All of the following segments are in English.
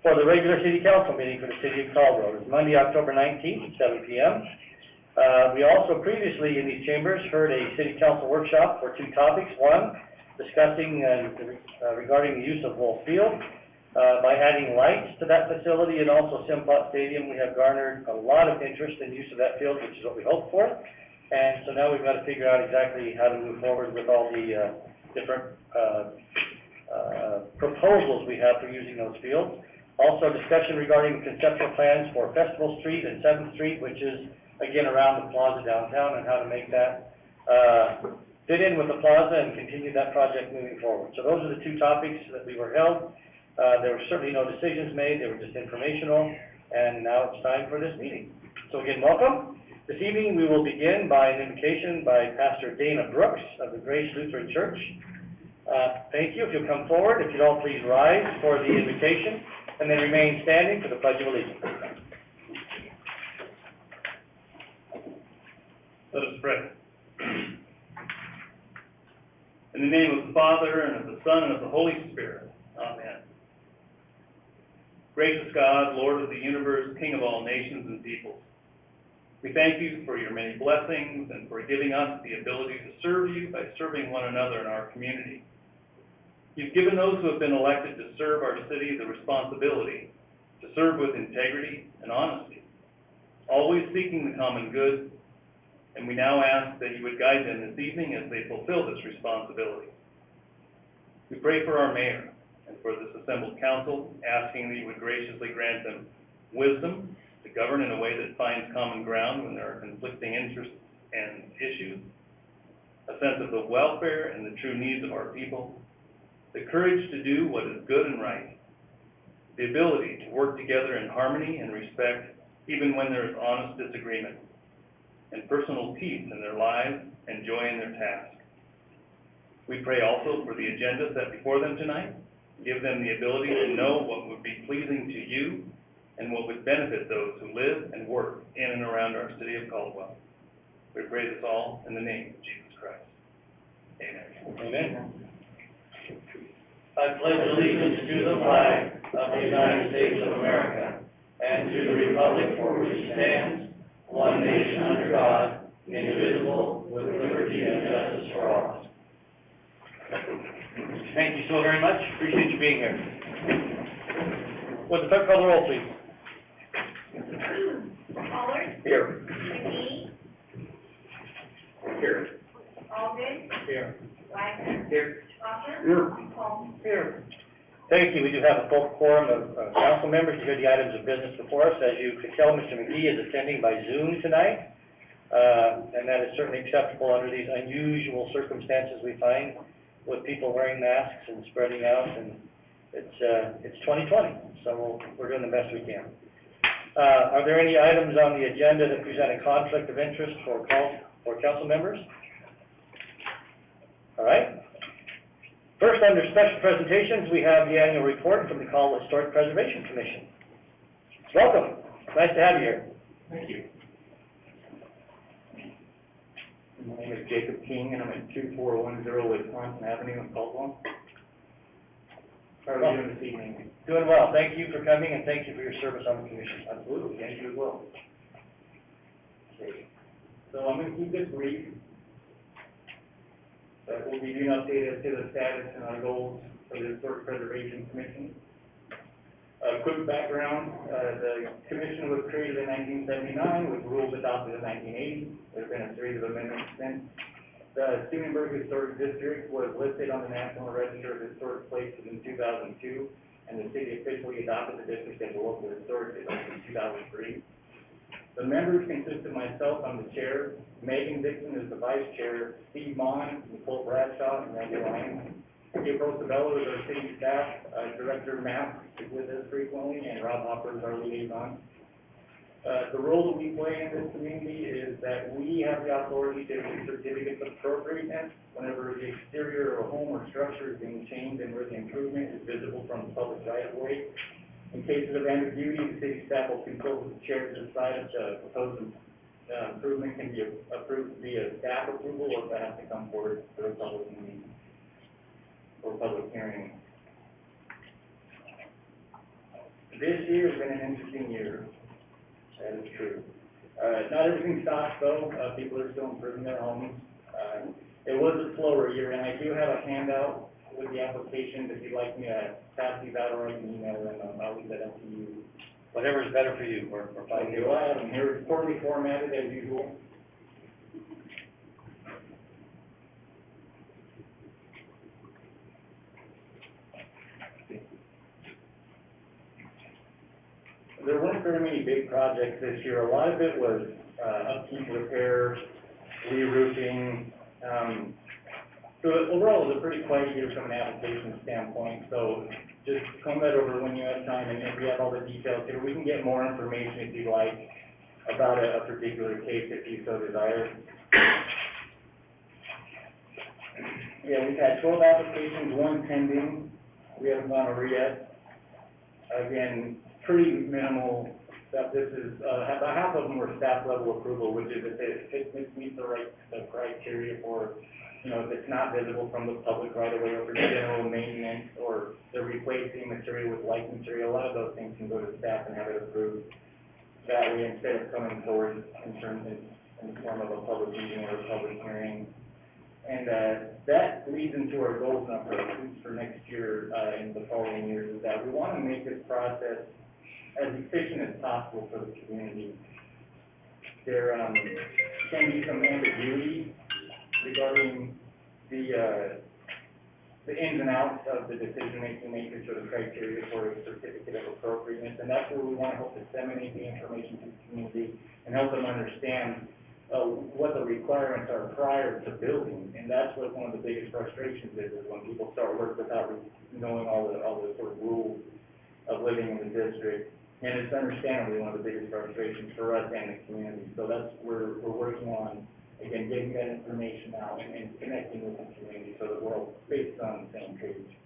for the regular city council meeting for the city of Caldwell. It's Monday, October 19th at 7 p.m. We also previously in these chambers heard a city council workshop for two topics. One, discussing regarding the use of Wolf Field. By adding lights to that facility and also Simplot Stadium, we have garnered a lot of interest in use of that field, which is what we hoped for. And so now we've got to figure out exactly how to move forward with all the different proposals we have for using those fields. Also, discussion regarding conceptual plans for Festival Street and 7th Street, which is, again, around the plaza downtown, and how to make that fit in with the plaza and continue that project moving forward. So those are the two topics that we were held. There were certainly no decisions made. They were just informational, and now it's time for this meeting. So again, welcome. This evening we will begin by an invocation by Pastor Dana Brooks of the Grace Lutheran Church. Thank you. If you'll come forward, if you'd all please rise for the invocation, and then remain standing for the Pledge of Allegiance. Let us pray. In the name of the Father, and of the Son, and of the Holy Spirit. Amen. Gracious God, Lord of the universe, King of all nations and peoples, we thank you for your many blessings and for giving us the ability to serve you by serving one another in our community. You've given those who have been elected to serve our city the responsibility to serve with integrity and honesty, always seeking the common good, and we now ask that you would guide them this evening as they fulfill this responsibility. We pray for our mayor and for this assembled council, asking that you would graciously grant them wisdom to govern in a way that finds common ground when there are conflicting interests and issues, a sense of the welfare and the true needs of our people, the courage to do what is good and right, the ability to work together in harmony and respect even when there is honest disagreement, and personal peace in their lives and joy in their task. We pray also for the agenda set before them tonight. Give them the ability to know what would be pleasing to you and what would benefit those who live and work in and around our city of Caldwell. We pray this all in the name of Jesus Christ. Amen. Amen. I pledge allegiance to the flag of the United States of America and to the republic for which it stands, one nation under God, indivisible, with liberty and justice for all. Thank you so very much. Appreciate you being here. Would the clerk call the roll, please? Pollard. Here. McGee. Here. Alden. Here. Wagner. Here. Hopper. Here. Holmes. Here. Thank you. We do have a full quorum of council members to hear the items of business before us. As you could tell, Mr. McGee is attending by Zoom tonight, and that is certainly acceptable under these unusual circumstances we find with people wearing masks and spreading out, and it's 2020, so we're doing the best we can. Are there any items on the agenda that present a conflict of interest for council members? All right. First, under special presentations, we have the annual report from the Caldwell Historic Preservation Commission. Welcome. Nice to have you here. Thank you. My name is Jacob King, and I'm at 2410 Wisconsin Avenue in Caldwell. How are we doing this evening? Doing well. Thank you for coming, and thank you for your service on the commission. Absolutely. Thank you as well. Okay. So I'm going to keep this brief. We'll give you an update as to the status and our goals for the Historic Preservation Commission. Quick background, the commission was created in 1979 with rules adopted in 1980. There have been a series of amendments since. The Steubenburg Historic District was listed on the National Register of Historic Places in 2002, and the city officially adopted the district as a local historic district in 2003. The members consist of myself, I'm the chair, Megan Dixon is the vice chair, Steve Mon, Nicole Bradshaw, and Randy Lyons. April Sabello is our city staff, Director Matt is with us frequently, and Rob Hopper is our liaison. The role that we play in this community is that we have the authority to issue certificates of appropriateness whenever the exterior of a home or structure is being changed and where the improvement is visible from the public right-of-way. In cases of ambiguity, the city staff will consult with the chair to decide if the proposed improvement can be approved via staff approval or if it has to come forward for a public meeting or public hearing. This year has been an interesting year, that is true. Not everything stops though, people are still improving their homes. It was a slower year, and I do have a handout with the applications, if you'd like me to pass these out or I can email them, I'll leave that up to you. Whatever is better for you, we're fine. Okay, well, I have them here, poorly formatted as usual. There weren't very many big projects this year. A lot of it was, upkeep, repair, re-roofing. So overall, it was a pretty quiet year from an application standpoint. So just comb that over when you have time, and if we have all the details here, we can get more information if you'd like about a particular case if you so desire. Yeah, we've had 12 applications, 1 pending. We haven't gone over yet. Again, pretty minimal stuff. This is, about half of them were staff level approval, which is if it meets the criteria for, you know, if it's not visible from the public right away, or for general maintenance, or they're replacing material with like material. A lot of those things can go to staff and have it approved that way instead of coming forward in the form of a public meeting or a public hearing. And, that leads into our goals and approaches for next year, and the following years, is that we want to make this process as efficient as possible for the community. There, can be some ambiguity regarding the ins and outs of the decision-making matrix or the criteria for a certificate of appropriateness, and that's where we want to help disseminate the information to the community and help them understand what the requirements are prior to building. And that's what one of the biggest frustrations is when people start work without knowing all the sort of rules of living in the district. And it's understandably one of the biggest frustrations for us and the community. So that's where we're working on, again, getting that information out and connecting with the community so that we're all based on the same page.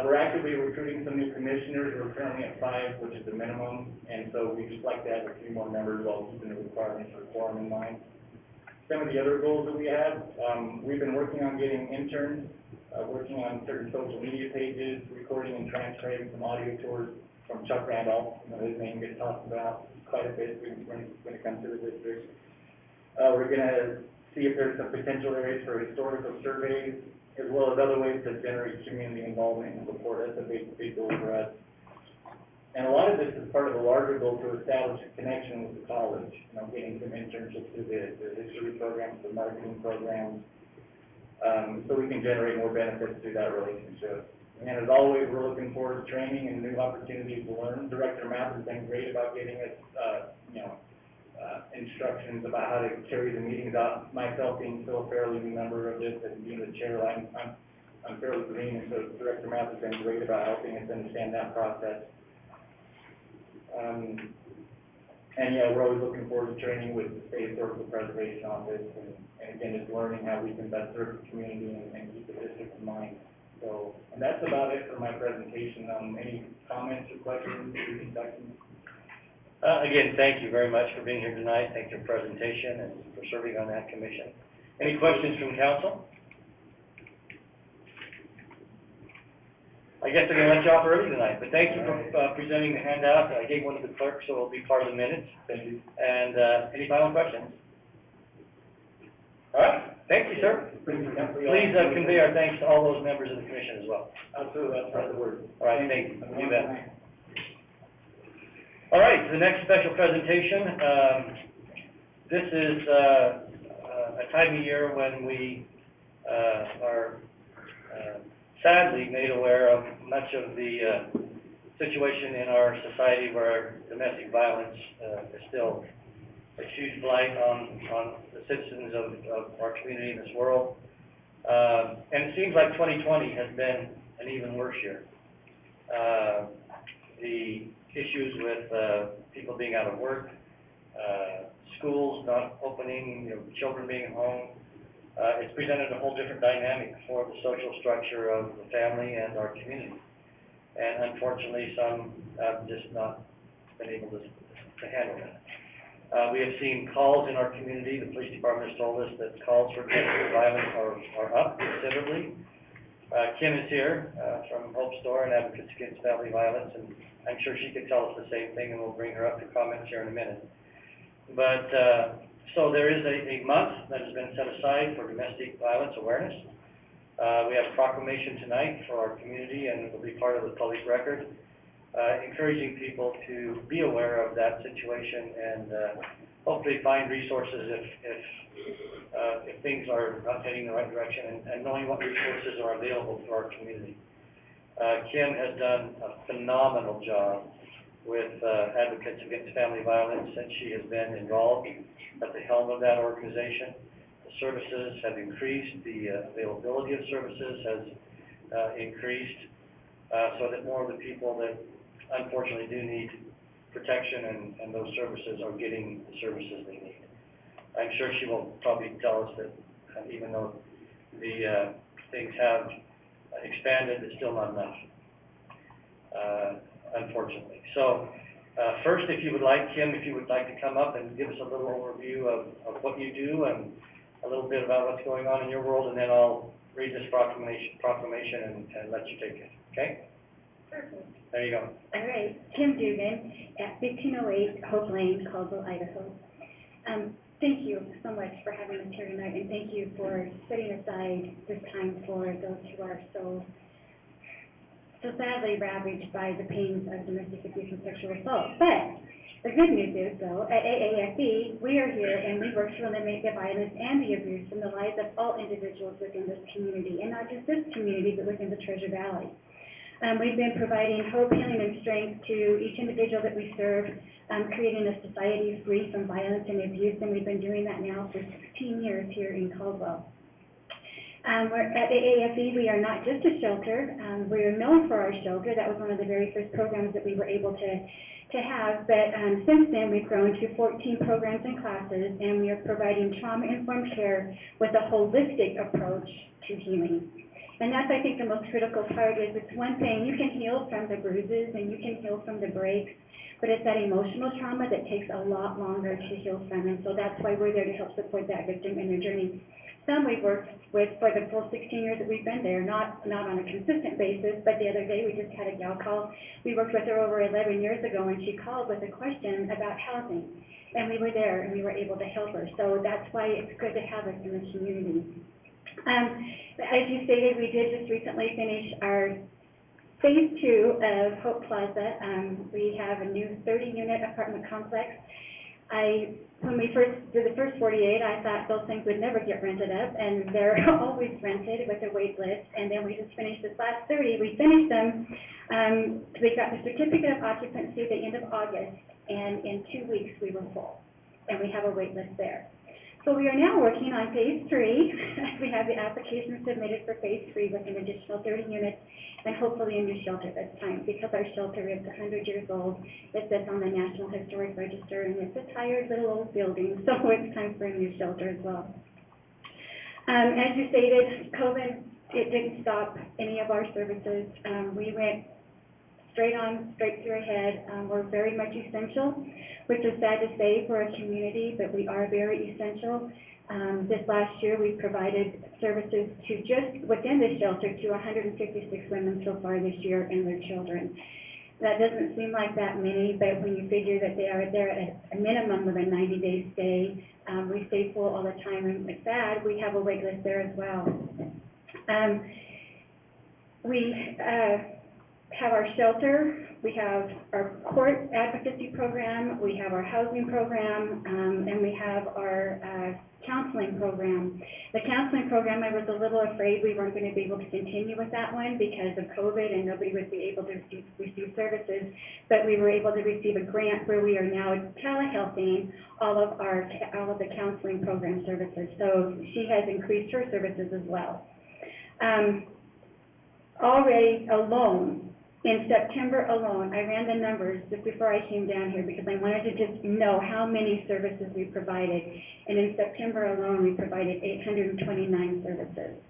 We're actively recruiting some new commissioners. We're currently at 5, which is the minimum, and so we'd just like to add a few more members while keeping the requirements for quorum in mind. Some of the other goals that we have, we've been working on getting interns, working on certain social media pages, recording and transcribing some audio tours from Chuck Randolph. You know, his name gets talked about quite a bit when it comes to the district. We're gonna see if there's some potential areas for historical surveys, as well as other ways to generate community involvement and support. That's a big goal for us. And a lot of this is part of a larger goal to establish a connection with the college, you know, getting some internships through the history programs, the marketing programs, so we can generate more benefits through that relationship. And as always, we're looking forward to training and new opportunities to learn. Director Mapp has been great about getting us, instructions about how to carry the meetings out. Myself being still a fairly new member of this and being the chair, I'm fairly green, and so Director Mapp has been great about helping us understand that process. And yeah, we're always looking forward to training with the State Historical Preservation Office, and again, just learning how we can best serve the community and keep the district in mind. So, and that's about it for my presentation. Any comments or questions or discussions? Again, thank you very much for being here tonight. Thank you for your presentation and for serving on that commission. Any questions from council? I guess I'm gonna let you off early tonight, but thank you for presenting the handout. I gave one to the clerk, so it'll be part of the minutes. Thank you. And, any final questions? All right, thank you, sir. Please convey our thanks to all those members of the commission as well. Absolutely, that's part of the word. All right, thank you. You bet. All right, the next special presentation, this is a time of year when we are sadly made aware of much of the situation in our society where domestic violence is still a huge blight on the citizens of our community in this world. And it seems like 2020 has been an even worse year. The issues with people being out of work, schools not opening, children being home. It's presented a whole different dynamic for the social structure of the family and our community. And unfortunately, some have just not been able to handle it. We have seen calls in our community. The police department has told us that calls for domestic violence are up considerably. Kim is here from Hope Store and Advocates Against Family Violence, and I'm sure she could tell us the same thing, and we'll bring her up for comments here in a minute. But, so there is a month that has been set aside for domestic violence awareness. We have a proclamation tonight for our community, and it will be part of the public record, encouraging people to be aware of that situation and hopefully find resources if things are not heading in the right direction, and knowing what resources are available for our community. Kim has done a phenomenal job with Advocates Against Family Violence since she has been involved at the helm of that organization. The services have increased, the availability of services has increased, so that more of the people that unfortunately do need protection and those services are getting the services they need. I'm sure she will probably tell us that even though the things have expanded, it's still not enough, unfortunately. So, first, if you would like, Kim, if you would like to come up and give us a little overview of what you do and a little bit about what's going on in your world, and then I'll read this proclamation and let you take it, okay? Perfect. There you go. All right, Kim Dugan at 1508 Hope Lane, Caldwell, Idaho. Thank you so much for having us here tonight, and thank you for setting aside this time for those who are so sadly ravaged by the pains of domestic abuse and sexual assault. But the good news is, though, at AAFE, we are here and we work to eliminate the violence and the abuse from the lives of all individuals within this community, and not just this community, but within the Treasure Valley. We've been providing hope, healing, and strength to each individual that we serve, creating a society free from violence and abuse, and we've been doing that now for 16 years here in Caldwell. We're at AAFE, we are not just a shelter. We are known for our shelter. That was one of the very first programs that we were able to have, but since then we've grown to 14 programs and classes, and we are providing trauma-informed care with a holistic approach to healing. And that's, I think, the most critical part is it's one thing, you can heal from the bruises and you can heal from the breaks, but it's that emotional trauma that takes a lot longer to heal from, and so that's why we're there to help support that victim in their journey. Some we've worked with for the full 16 years that we've been there, not on a consistent basis, but the other day we just had a gal call. We worked with her over 11 years ago, and she called with a question about housing, and we were there and we were able to help her. So that's why it's good to have us in the community. As you stated, we did just recently finish our phase 2 of Hope Plaza. We have a new 30-unit apartment complex. When we first did the first 48, I thought those things would never get rented up, and they're always rented with a wait list. And then we just finished this last 30. We finished them. We got the certificate of occupancy at the end of August, and in 2 weeks we were full, and we have a wait list there. So we are now working on phase 3. We have the application submitted for phase 3 with an additional 30 units and hopefully a new shelter this time, because our shelter is 100 years old. It sits on the National Historic Register, and it's a tired little old building, so it's time for a new shelter as well. As you stated, COVID, it didn't stop any of our services. We went straight through ahead. We're very much essential, which is sad to say for a community, but we are very essential. This last year, we provided services to just within the shelter to 156 women so far this year and their children. That doesn't seem like that many, but when you figure that they are there at a minimum of a 90-day stay, we stay full all the time, and it's sad, we have a wait list there as well. We have our shelter, we have our court advocacy program, we have our housing program, and we have our counseling program. The counseling program, I was a little afraid we weren't going to be able to continue with that one because of COVID and nobody would be able to receive services, but we were able to receive a grant where we are now telehealthing all of the counseling program services. So she has increased her services as well. Already alone, in September alone, I ran the numbers just before I came down here because I wanted to just know how many services we provided. And in September alone, we provided 829 services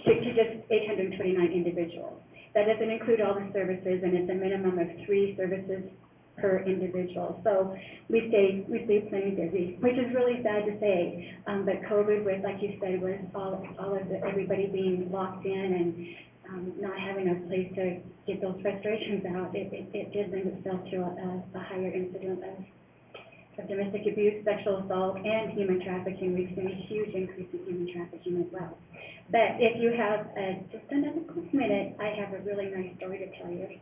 to just 829 individuals. That doesn't include all the services, and it's a minimum of 3 services per individual. So we stay plenty busy, which is really sad to say. But COVID, with like you said, was all of everybody being locked in and not having a place to get those frustrations out, it did lend itself to a higher incidence of domestic abuse, sexual assault, and human trafficking. We've seen a huge increase in human trafficking as well. But if you have just another quick minute, I have a really nice story to tell you.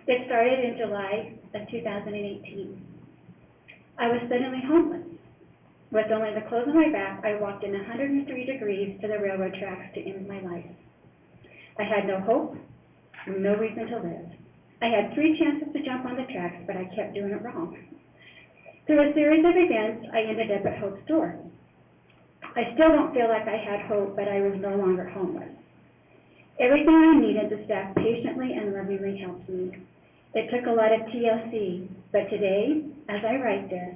It started in July of 2018. I was suddenly homeless. With only the clothes on my back, I walked in 103 degrees to the railroad tracks to end my life. I had no hope, no reason to live. I had 3 chances to jump on the tracks, but I kept doing it wrong. Through a series of events, I ended up at Hope's door. I still don't feel like I had hope, but I was no longer homeless. Everything I needed, the staff patiently and lovingly helped me. It took a lot of TLC, but today, as I write this,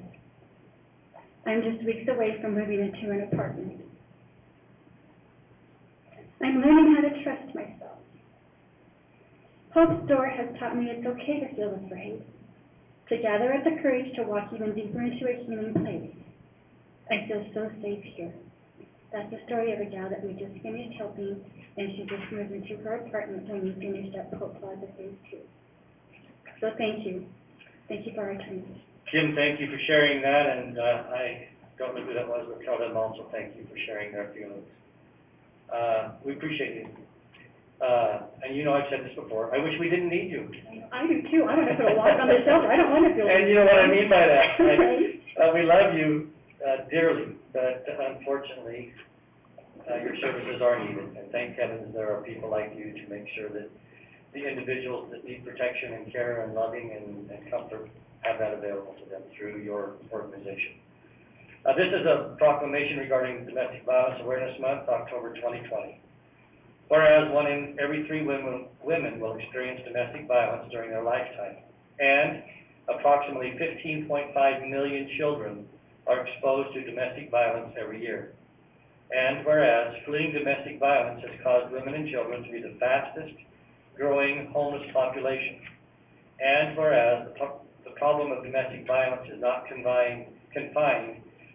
I'm just weeks away from moving into an apartment. I'm learning how to trust myself. Hope's door has taught me it's okay to feel afraid, to gather up the courage to walk even deeper into a healing place. I feel so safe here. That's the story of a gal that we just finished helping, and she just moved into her apartment when we finished up Hope Plaza Phase 2. So thank you. Thank you for our time. Kim, thank you for sharing that, and I don't know who that was, but tell them also thank you for sharing their feelings. We appreciate you. And you know I've said this before, I wish we didn't need you. I do too. I want to put a lock on the shelter. I don't want to feel. And you know what I mean by that. Right. We love you dearly, but unfortunately, your services are needed. And thank heavens there are people like you to make sure that the individuals that need protection and care and loving and comfort have that available to them through your organization. This is a proclamation regarding Domestic Violence Awareness Month, October 2020. Whereas 1 in every 3 women will experience domestic violence during their lifetime, and approximately 15.5 million children are exposed to domestic violence every year. And whereas fleeing domestic violence has caused women and children to be the fastest growing homeless population. And whereas the problem of domestic violence is not confined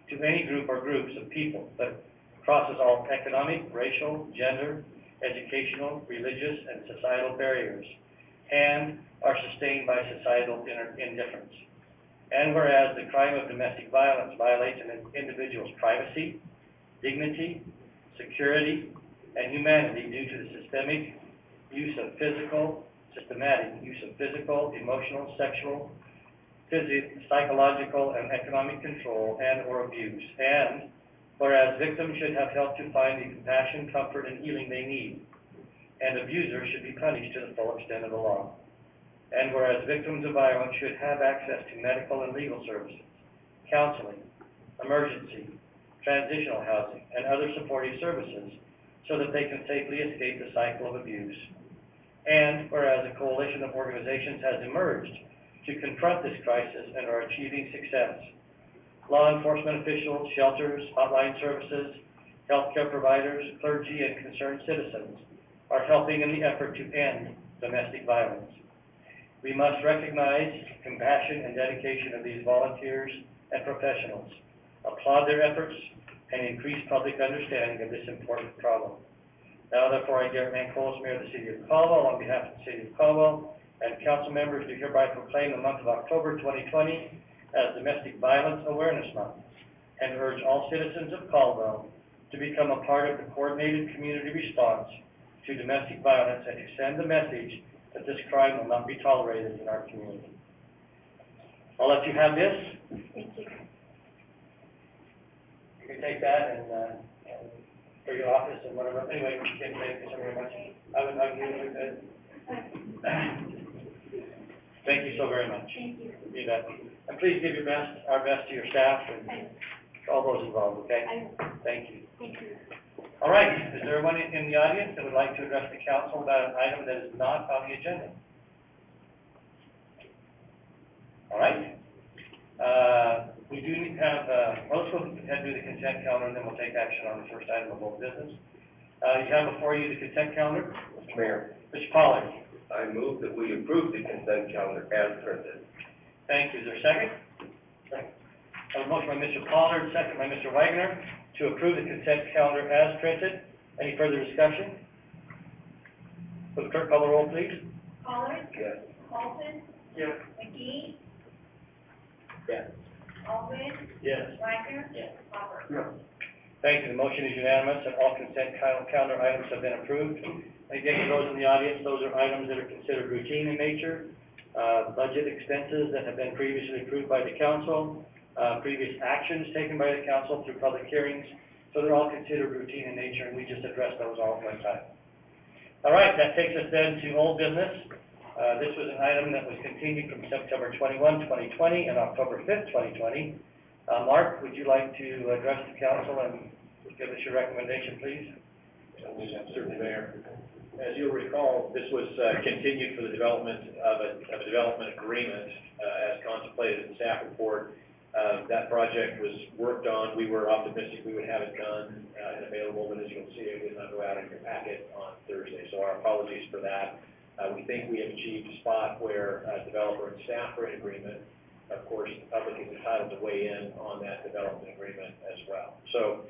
to any group or groups of people, but crosses all economic, racial, gender, educational, religious, and societal barriers, and are sustained by societal indifference. And whereas the crime of domestic violence violates an individual's privacy, dignity, security, and humanity due to the systematic use of physical, emotional, sexual, psychological, and economic control and or abuse. And whereas victims should have help to find the compassion, comfort, and healing they need, and abusers should be punished to the full extent of the law. And whereas victims of violence should have access to medical and legal services, counseling, emergency, transitional housing, and other supportive services so that they can safely escape the cycle of abuse. And whereas a coalition of organizations has emerged to confront this crisis and are achieving success. Law enforcement officials, shelters, hotline services, healthcare providers, clergy, and concerned citizens are helping in the effort to end domestic violence. We must recognize the compassion and dedication of these volunteers and professionals, applaud their efforts, and increase public understanding of this important problem. Now, therefore, I, Garrett Mancolos, Mayor of the City of Caldwell, on behalf of the City of Caldwell and council members, do hereby proclaim the month of October 2020 as Domestic Violence Awareness Month, and urge all citizens of Caldwell to become a part of the coordinated community response to domestic violence and to send the message that this crime will not be tolerated in our community. I'll let you have this. Thank you. You can take that and for your office and whatever. Anyway, you can thank you so very much. I would hug you if you could. Thank you so very much. Thank you. You bet. And please give our best to your staff and all those involved, okay? Thank you. Thank you. All right, is there anyone in the audience that would like to address the council about an item that is not on the agenda? All right. We do need to have, well, let's go ahead and do the consent calendar, and then we'll take action on the first item of old business. You have before you the consent calendar. Mr. Mayor, Mr. Pollard. I move that we approve the consent calendar as printed. Thank you. Is there a second? Second. I have a motion by Mr. Pollard, second by Mr. Wagner, to approve the consent calendar as printed. Any further discussion? Will the clerk call the roll, please? Pollard, Yes. Walton, Yes. McGee, Yes. Alden, Yes. Wagner, Yes. Hopper. Thank you, the motion is unanimous, and all consent calendar items have been approved. Again, for those in the audience, those are items that are considered routine in nature, budget expenses that have been previously approved by the council, previous actions taken by the council through public hearings, so they're all considered routine in nature, and we just address those all at one time. All right, that takes us then to old business. This was an item that was continued from September 21, 2020, and October 5th, 2020. Mark, would you like to address the council and give us your recommendation, please? Certainly, Mayor. As you'll recall, this was continued for the development of a development agreement as contemplated in the staff report. That project was worked on. We were optimistic we would have it done and available, but as you'll see, it did not go out in your packet on Thursday. So our apologies for that. We think we have achieved a spot where developer and staff are in agreement. Of course, the public is entitled to weigh in on that development agreement as well. So,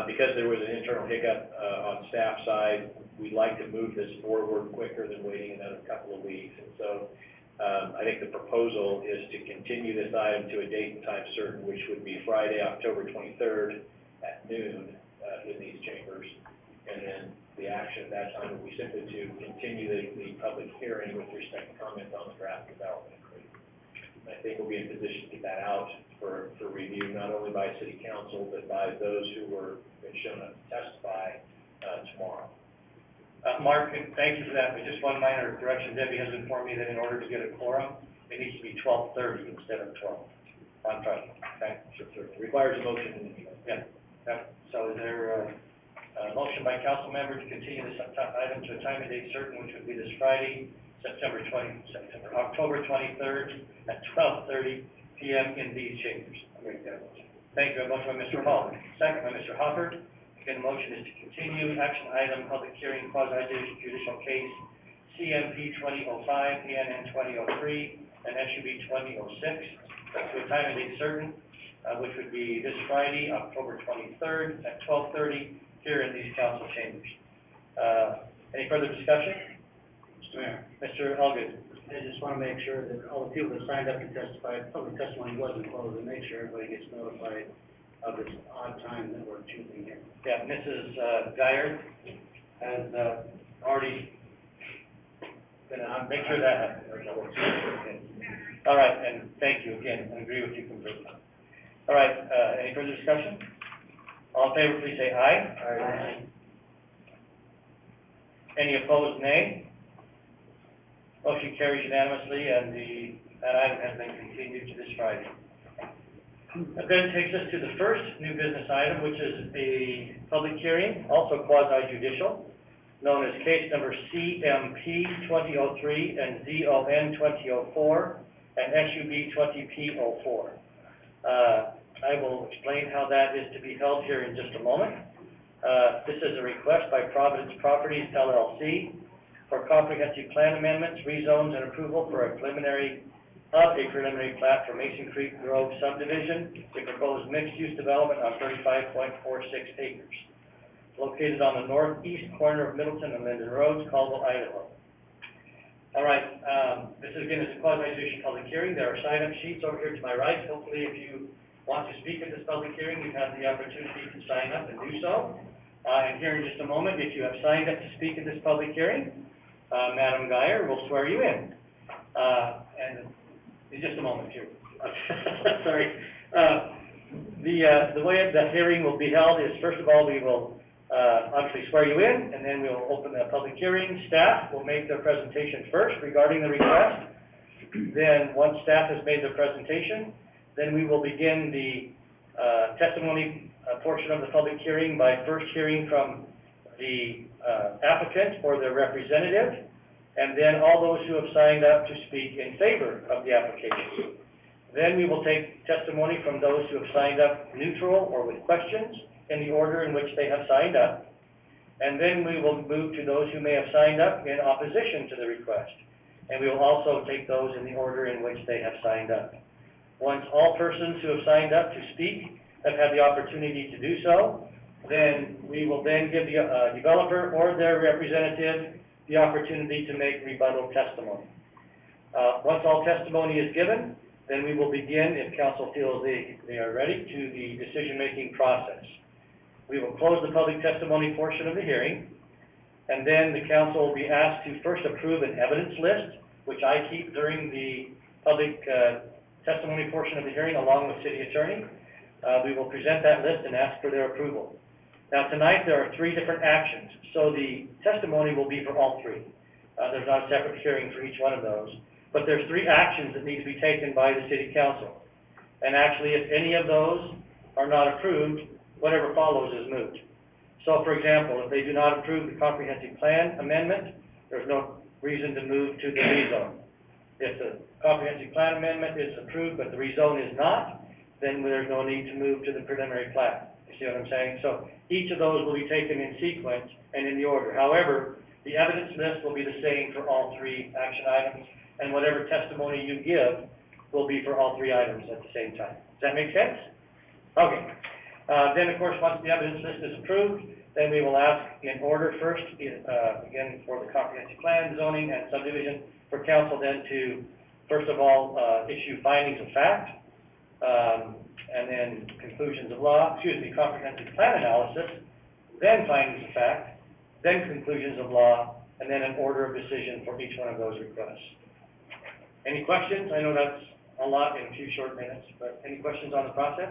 because there was an internal hiccup on staff side, we'd like to move this forward quicker than waiting another couple of weeks. And so, I think the proposal is to continue this item to a date and time certain, which would be Friday, October 23rd at noon in these chambers. And then the action at that time would be simply to continue the public hearing with respect to comments on the draft development agreement. And I think we'll be in position to get that out for review, not only by city council, but by those who were been shown up to testify tomorrow. Mark, thank you for that, but just one minor correction. Debbie has informed me that in order to get a quorum, it needs to be 12:30 instead of 12 on Friday. Okay? Sure. Requires a motion. Yeah. So is there a motion by council member to continue this item to a time and date certain, which would be this Friday, October 23rd at 12:30 p.m. in these chambers? I'll make that motion. Thank you. A motion by Mr. Pollard, second by Mr. Hopper. Again, the motion is to continue action item, public hearing, quasi-judicial case, CMP 2005, PNN 2003, and SUB 2006, to a time and date certain, which would be this Friday, October 23rd at 12:30 here in these council chambers. Any further discussion? Mr. Mayor, Mr. Elgin? I just want to make sure that all the people that signed up to testify, public testimony wasn't closed, and make sure everybody gets notified of this odd time that we're choosing here. Yeah, Mrs. Geyer has already been, make sure that happens. All right, and thank you again, I agree with you completely. All right, any further discussion? All in favor, please say aye. Aye. Any opposed, nay? Motion carries unanimously, and that item has been continued to this Friday. That then takes us to the first new business item, which is a public hearing, also quasi-judicial, known as case number CMP 2003 and ZON 2004 and SUB 20P04. I will explain how that is to be held here in just a moment. This is a request by Providence Properties LLC for comprehensive plan amendments, rezones, and approval for a preliminary plat for Mason Creek Grove subdivision, a proposed mixed-use development on 35.46 acres, located on the northeast corner of Middleton and Linden Roads, Caldwell, Idaho. All right, this again is a quasi-judicial public hearing. There are sign-up sheets over here to my right. Hopefully, if you want to speak at this public hearing, you've had the opportunity to sign up and do so. And here in just a moment, if you have signed up to speak at this public hearing, Madam Geyer will swear you in. And in just a moment, too. Sorry. The way the hearing will be held is, first of all, we will obviously swear you in, and then we'll open the public hearing. Staff will make their presentation first regarding the request. Then, once staff has made their presentation, then we will begin the testimony portion of the public hearing by first hearing from the applicant or their representative, and then all those who have signed up to speak in favor of the application. Then we will take testimony from those who have signed up neutral or with questions in the order in which they have signed up. And then we will move to those who may have signed up in opposition to the request. And we will also take those in the order in which they have signed up. Once all persons who have signed up to speak have had the opportunity to do so, then we will then give the developer or their representative the opportunity to make rebuttal testimony. Once all testimony is given, then we will begin, if council feels they are ready, to the decision-making process. We will close the public testimony portion of the hearing, and then the council will be asked to first approve an evidence list, which I keep during the public testimony portion of the hearing along with city attorney. We will present that list and ask for their approval. Now, tonight, there are 3 different actions, so the testimony will be for all 3. There's not a separate hearing for each one of those, but there's 3 actions that need to be taken by the city council. And actually, if any of those are not approved, whatever follows is moot. So, for example, if they do not approve the comprehensive plan amendment, there's no reason to move to the rezone. If the comprehensive plan amendment is approved, but the rezone is not, then there's no need to move to the preliminary plat. You see what I'm saying? So each of those will be taken in sequence and in the order. However, the evidence list will be the same for all 3 action items, and whatever testimony you give will be for all 3 items at the same time. Does that make sense? Okay. Then, of course, once the evidence list is approved, then we will ask in order first, again, for the comprehensive plan, zoning, and subdivision, for council then to, first of all, issue findings of fact, and then conclusions of law, comprehensive plan analysis, then findings of fact, then conclusions of law, and then an order of decision for each one of those requests. Any questions? I know that's a lot in a few short minutes, but any questions on the process?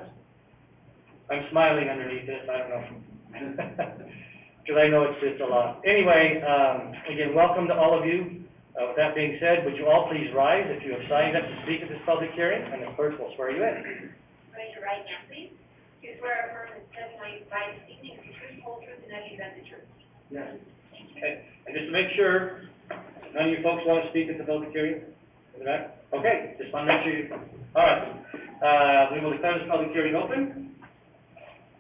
I'm smiling underneath this, I don't know. Because I know it's a lot. Anyway, again, welcome to all of you. With that being said, would you all please rise if you have signed up to speak at this public hearing, and the clerk will swear you in. Raise your right hand, please. Do you swear or affirm that the testimony you provide this evening is the truth, whole truth, and nothing but the truth? Yes. Okay, and just to make sure, none of you folks want to speak at the public hearing? Is that? Okay, just want to make sure you, all right. We will declare this public hearing open,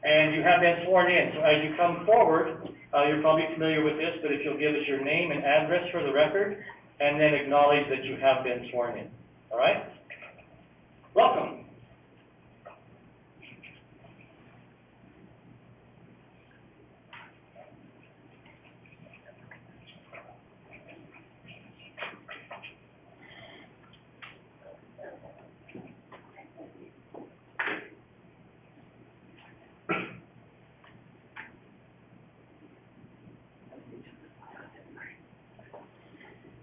and you have been sworn in. So as you come forward, you're probably familiar with this, but if you'll give us your name and address for the record, and then acknowledge that you have been sworn in. All right? Welcome.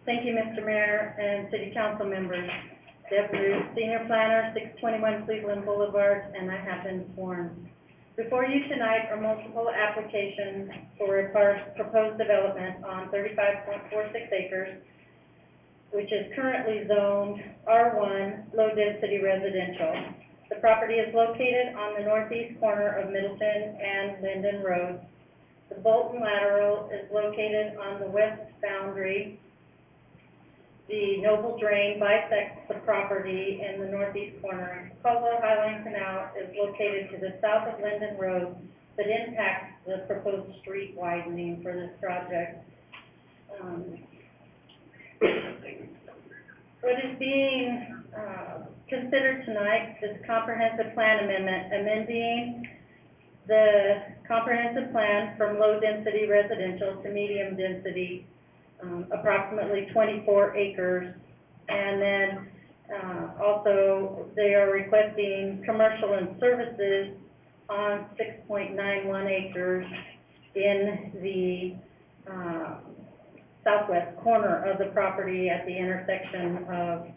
Thank you, Mr. Mayor and City Council members. Deb Ruth, Senior Planner, 621 Cleveland Boulevard, and I have been sworn. Before you tonight are multiple applications for a proposed development on 35.46 acres, which is currently zoned R1, low-density residential. The property is located on the northeast corner of Middleton and Linden Road. The Bolton Lateral is located on the west boundary. The Noble Drain bisects the property in the northeast corner. Caldwell Highline Canal is located to the south of Linden Road, that impacts the proposed street widening for this project. What is being considered tonight is comprehensive plan amendment, amending the comprehensive plan from low-density residential to medium-density, approximately 24 acres. And then also they are requesting commercial and services on 6.91 acres in the southwest corner of the property at the intersection of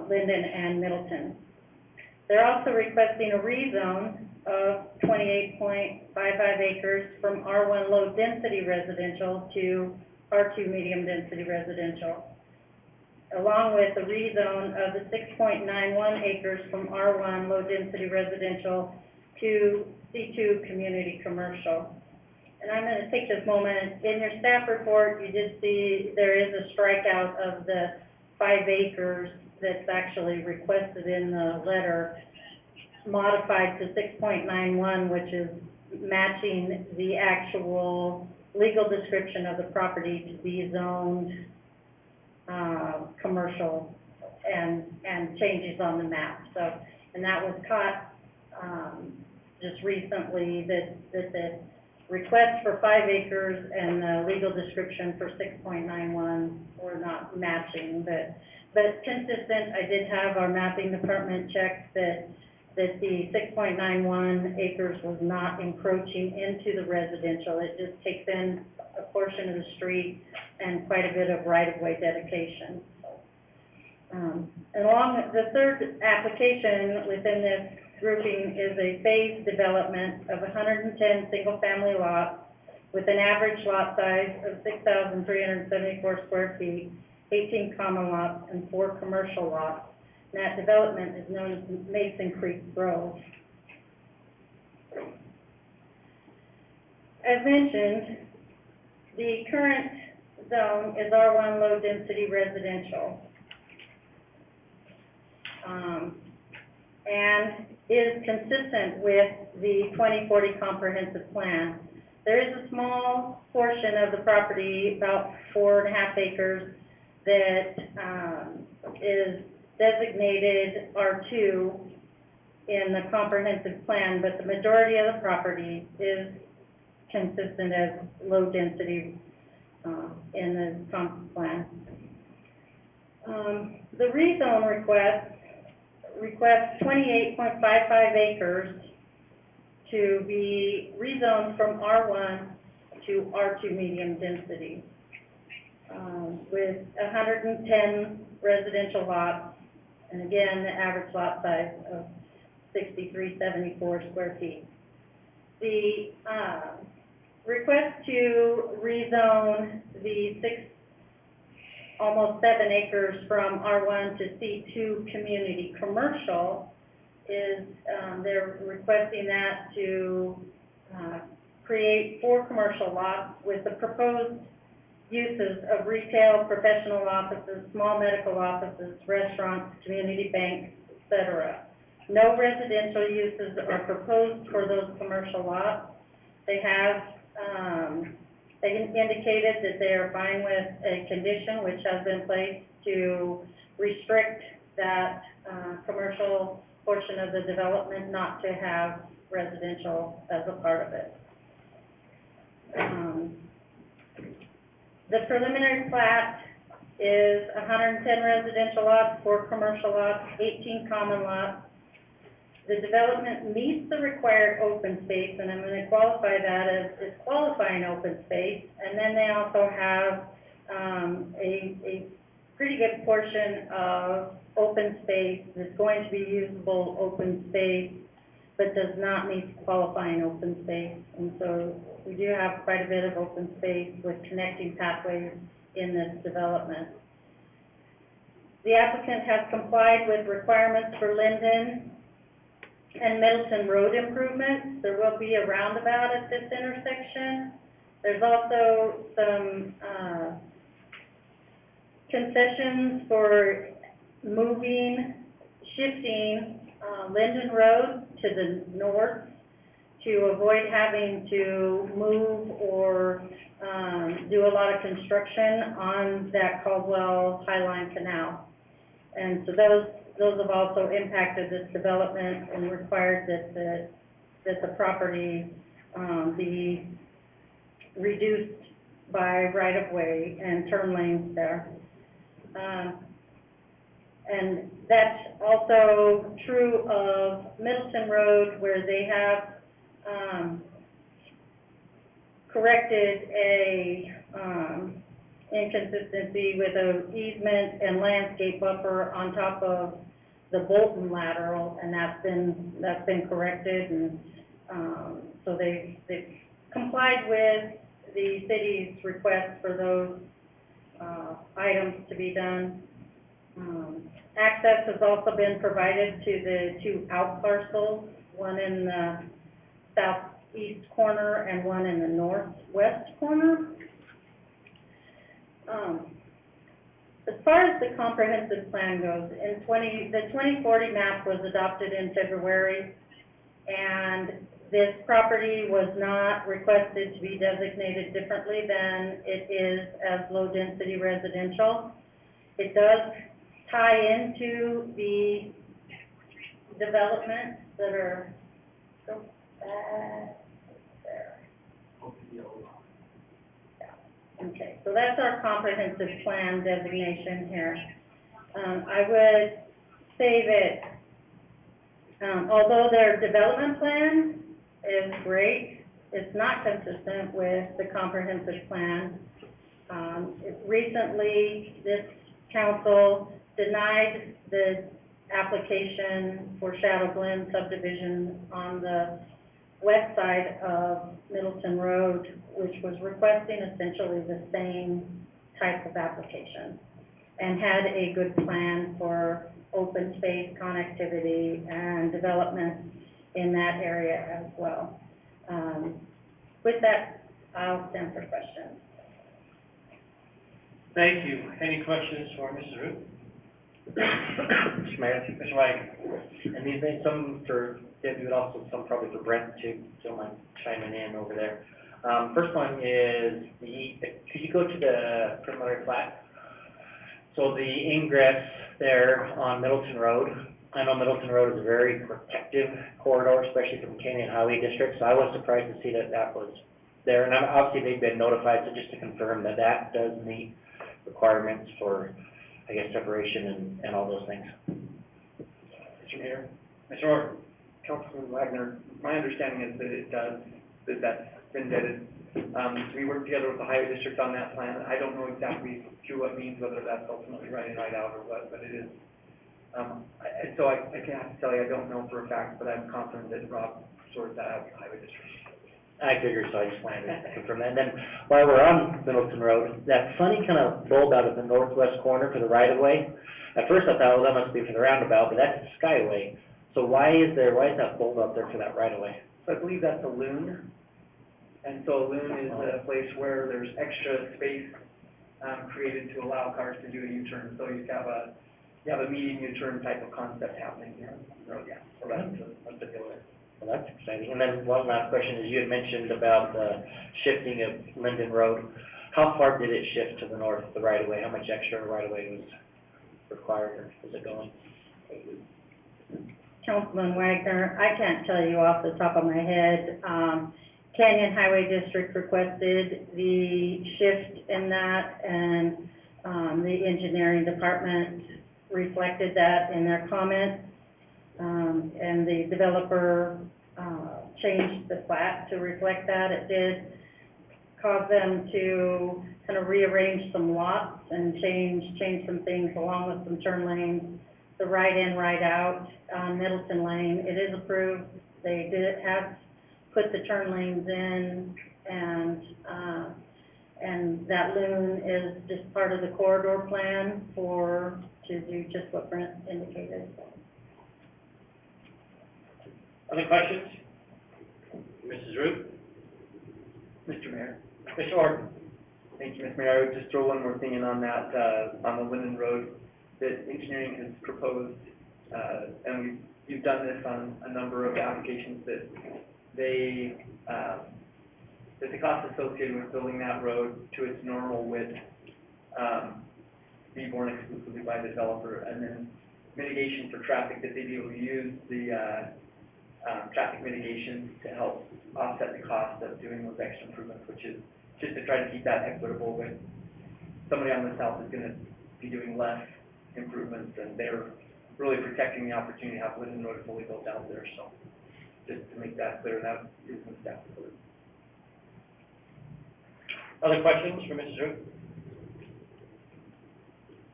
Linden and Middleton. They're also requesting a rezone of 28.55 acres from R1 low-density residential to R2 medium-density residential, along with a rezone of the 6.91 acres from R1 low-density residential to C2 community commercial. And I'm going to take this moment. In your staff report, you did see there is a strikeout of the 5 acres that's actually requested in the letter, modified to 6.91, which is matching the actual legal description of the property to be zoned commercial and changes on the map. So, and that was caught just recently, that the request for 5 acres and the legal description for 6.91 were not matching, but consistent. I did have our mapping department check that the 6.91 acres was not encroaching into the residential. It just takes in a portion of the street and quite a bit of right-of-way dedication. Along the third application within this grouping is a phased development of 110 single-family lots with an average lot size of 6,374 square feet, 18 common lots, and 4 commercial lots. And that development is known as Mason Creek Grove. As mentioned, the current zone is R1 low-density residential. And is consistent with the 2040 comprehensive plan. There is a small portion of the property, about 4.5 acres, that is designated R2 in the comprehensive plan, but the majority of the property is consistent as low density in the comp plan. The rezone requests 28.55 acres to be rezoned from R1 to R2 medium density, with 110 residential lots, and again, the average lot size of 6,374 square feet. The request to rezone the almost 7 acres from R1 to C2 community commercial is, they're requesting that to create 4 commercial lots with the proposed uses of retail, professional offices, small medical offices, restaurants, community banks, etc. No residential uses are proposed for those commercial lots. They have they indicated that they are fine with a condition which has been placed to restrict that commercial portion of the development not to have residential as a part of it. The preliminary plat is 110 residential lots, 4 commercial lots, 18 common lots. The development meets the required open space, and I'm going to qualify that as qualifying open space. And then they also have a pretty good portion of open space that's going to be usable open space, but does not meet qualifying open space. And so we do have quite a bit of open space with connecting pathways in this development. The applicant has complied with requirements for Linden and Middleton road improvements. There will be a roundabout at this intersection. There's also some concessions for shifting Linden Road to the north to avoid having to move or do a lot of construction on that Caldwell Highline Canal. And so those have also impacted this development and required that the property be reduced by right-of-way and turn lanes there. And that's also true of Middleton Road, where they have corrected a inconsistency with an easement and landscape buffer on top of the Bolton lateral, and that's been corrected, and so they've complied with the city's request for those items to be done. Access has also been provided to the 2 out parcels, one in the southeast corner and one in the northwest corner. As far as the comprehensive plan goes, the 2040 map was adopted in February, and this property was not requested to be designated differently than it is as low-density residential. It does tie into the developments that are, go back there. Okay, so that's our comprehensive plan designation here. I would say that, although their development plan is great, it's not consistent with the comprehensive plan. Recently, this council denied the application for Shadow Glen subdivision on the west side of Middleton Road, which was requesting essentially the same type of application, and had a good plan for open space connectivity and development in that area as well. With that, I'll stand for questions. Thank you. Any questions for Mrs. Root? Mr. Mayor? Mr. White? And these things, some for Debbie, but also some probably for Brent too, don't mind chiming in over there. First one is could you go to the preliminary plat? So the ingress there on Middleton Road, I know Middleton Road is a very protective corridor, especially from Canyon Highway District, so I was surprised to see that that was there. And obviously they've been notified, so just to confirm that that does meet requirements for, I guess, separation and all those things. Mr. Mayor, Mr. Orr? Councilman Wagner, my understanding is that it does, that that's been vetted. We worked together with the highway district on that plan. I don't know exactly what means, whether that's ultimately right in, right out, or what, but it is. So I can't have to tell you, I don't know for a fact, but I'm confident that Rob sorted that out with the highway district. I figured, so I just wanted to confirm that. And then while we're on Middleton Road, that funny kind of bulb out of the northwest corner for the right-of-way, at first I thought, well, that must be for the roundabout, but that's the Skyway. So why is that bulb out there for that right-of-way? So I believe that's a loon. And so a loon is a place where there's extra space created to allow cars to do a U-turn. So you have a medium U-turn type of concept happening here. So yeah, so that's the deal there. Well, that's exciting. And then one last question is, you had mentioned about the shifting of Linden Road. How far did it shift to the north, the right-of-way? How much extra right-of-way was required, or was it going? Councilman Wagner, I can't tell you off the top of my head. Canyon Highway District requested the shift in that, and the engineering department reflected that in their comments. And the developer changed the plat to reflect that. It did cause them to kind of rearrange some lots and change some things along with some turn lanes. The right in, right out on Middleton Lane, it is approved. They have put the turn lanes in, and that loon is just part of the corridor plan to do just what Brent indicated. Other questions? Mrs. Root? Mr. Mayor. Mr. Orton? Thank you, Mr. Mayor. I would just throw one more thing in on that, on the Linden Road, that engineering has proposed, and we've done this on a number of applications, that that the cost associated with building that road to its normal width be borne exclusively by the developer, and then mitigation for traffic, that they be able to use the traffic mitigation to help offset the cost of doing those extra improvements, which is just to try to keep that equitable. With somebody on the south is going to be doing less improvements, and they're really protecting the opportunity to have Linden Road fully built out there. So just to make that clear, that is in staff report. Other questions for Mrs. Root?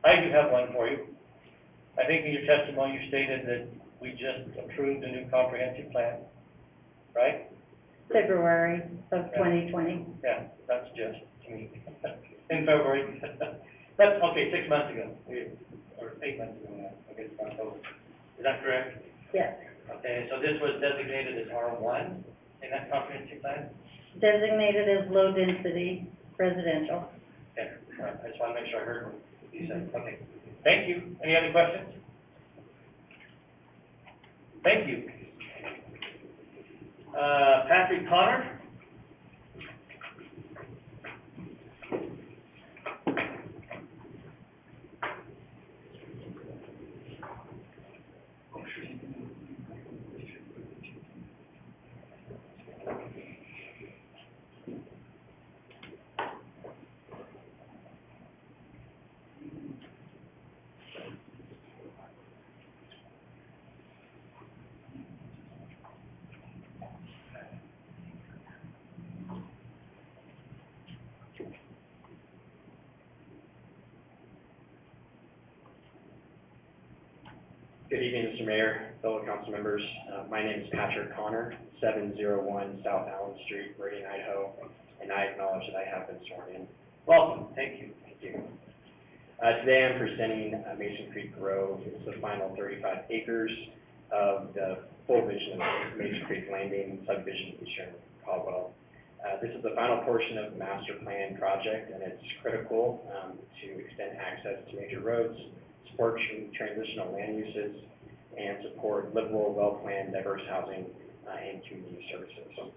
I do have one for you. I think in your testimony you stated that we just approved the new comprehensive plan, right? February of 2020. Yeah, that's just to me. In February. That's, okay, 6 months ago, or 8 months ago now, I guess, October. Is that correct? Yes. Okay, so this was designated as R1 in that comprehensive plan? Designated as low density residential. Okay, all right, I just want to make sure I heard what you said. Okay, thank you. Any other questions? Thank you. Patrick Connor? Good evening, Mr. Mayor, fellow council members. My name is Patrick Connor, 701 South Allen Street, Meridian, Idaho, and I acknowledge that I have been sworn in. Welcome, thank you. Thank you. Today I'm presenting Mason Creek Grove. It's the final 35 acres of the full vision of Mason Creek Landing subdivision in eastern Caldwell. This is the final portion of the master plan project, and it's critical to extend access to major roads, support transitional land uses, and support livable, well-planned, diverse housing and community services.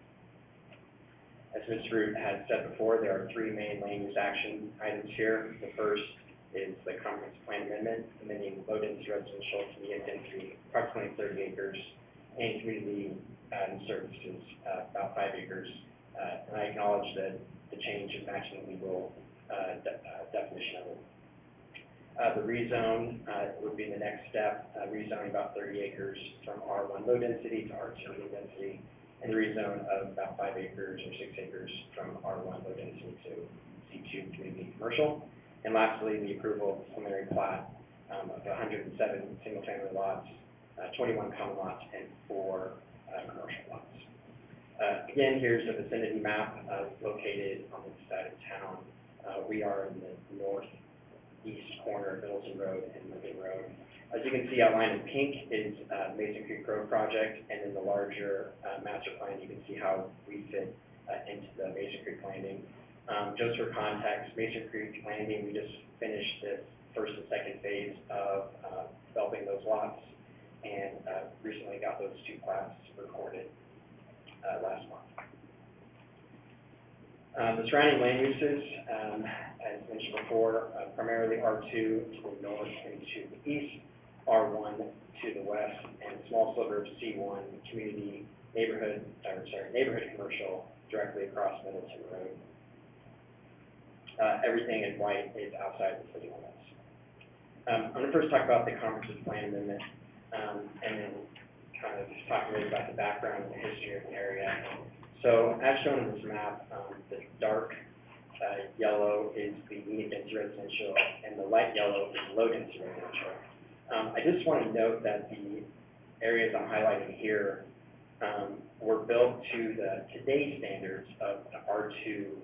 As Ms. Root has said before, there are three main land use action items here. The first is the comprehensive plan amendment, amending low density residential to medium density, approximately 30 acres, and community services, about 5 acres. And I acknowledge that the change is matching the legal definition of it. The rezone would be the next step, rezoning about 30 acres from R1 low density to R2 medium density, and the rezone of about 5 acres or 6 acres from R1 low density to C2 community commercial. And lastly, the approval of preliminary plat of 107 single-family lots, 21 common lots, and 4 commercial lots. Again, here's a vicinity map located on this side of town. We are in the northeast corner of Middleton Road and Lincoln Road. As you can see, outlined in pink is Mason Creek Grove project, and in the larger master plan, you can see how we fit into the Mason Creek Landing. Just for context, Mason Creek Landing, we just finished the first and second phase of developing those lots, and recently got those 2 plats recorded last month. The surrounding land uses, as mentioned before, primarily R2 to the north and to the east, R1 to the west, and a small sliver of C1 neighborhood commercial directly across Middleton Road. Everything in white is outside the city limits. I'm going to first talk about the comprehensive plan amendment, and then kind of talk a little about the background and the history of the area. So, as shown in this map, the dark yellow is the medium density residential, and the light yellow is low density residential. I just want to note that the areas I'm highlighting here were built to today's standards of R2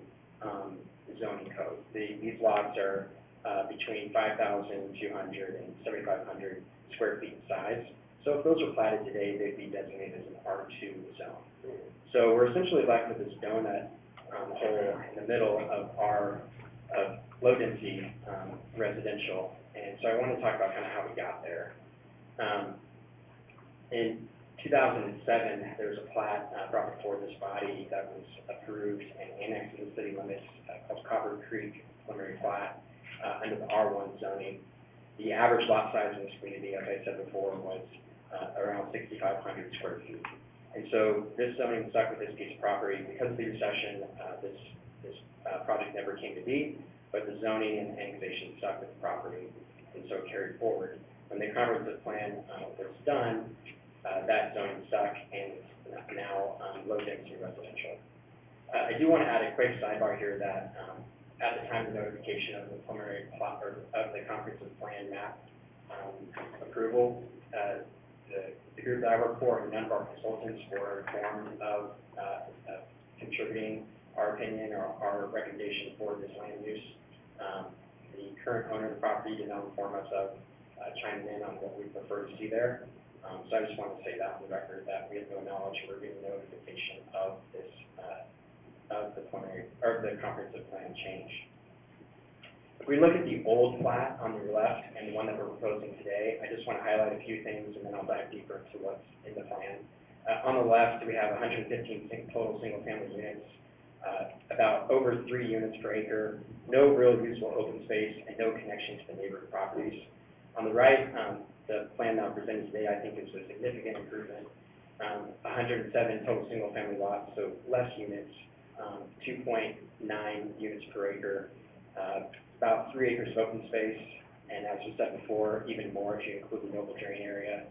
zoning code. These lots are between 5,200 and 7,500 square feet in size. So if those were platted today, they'd be designated as an R2 zone. So we're essentially left with this donut hole in the middle of our low density residential. And so I want to talk about kind of how we got there. In 2007, there was a plat brought before this body that was approved and annexed to the city limits called Copper Creek preliminary plat under the R1 zoning. The average lot size in this community, as I said before, was around 6,500 square feet. And so this zoning stuck with this piece of property. Because of the recession, this project never came to be, but the zoning and annexation stuck with the property, and so it carried forward. When the comprehensive plan was done, that zoning stuck, and it's now low density residential. I do want to add a quick sidebar here that at the time of the notification of the preliminary plot, or of the comprehensive plan map approval, the group that I work for and none of our consultants were informed of contributing our opinion or our recommendation for this land use. The current owner of the property did not inform us of chiming in on what we prefer to see there. So I just want to say that on the record, that we have no knowledge or given notification of this, of the preliminary, or the comprehensive plan change. If we look at the old plat on the left and the one that we're proposing today, I just want to highlight a few things, and then I'll dive deeper into what's in the plan. On the left, we have 115 total single-family units, about over 3 units per acre, no real usable open space, and no connection to the neighboring properties. On the right, the plan that I'm presenting today, I think, is a significant improvement. 107 total single-family lots, so less units, 2.9 units per acre, about 3 acres of open space, and as was said before, even more if you include the mobile drain area.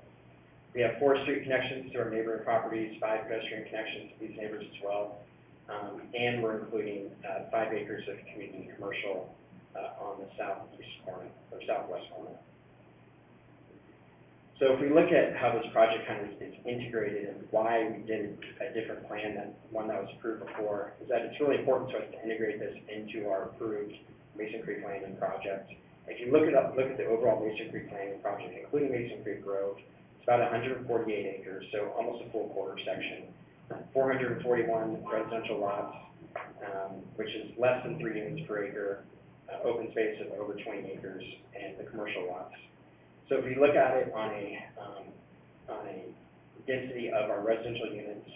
We have 4 street connections to our neighboring properties, 5 pedestrian connections to these neighbors as well, and we're including 5 acres of community commercial on the southeast corner, or southwest corner. So if we look at how this project kind of is integrated and why we did a different plan than one that was approved before, is that it's really important to us to integrate this into our approved Mason Creek Landing project. If you look at the overall Mason Creek Landing project, including Mason Creek Grove, it's about 148 acres, so almost a full quarter section. 441 residential lots, which is less than 3 units per acre, open space of over 20 acres, and the commercial lots. So if we look at it on a density of our residential units,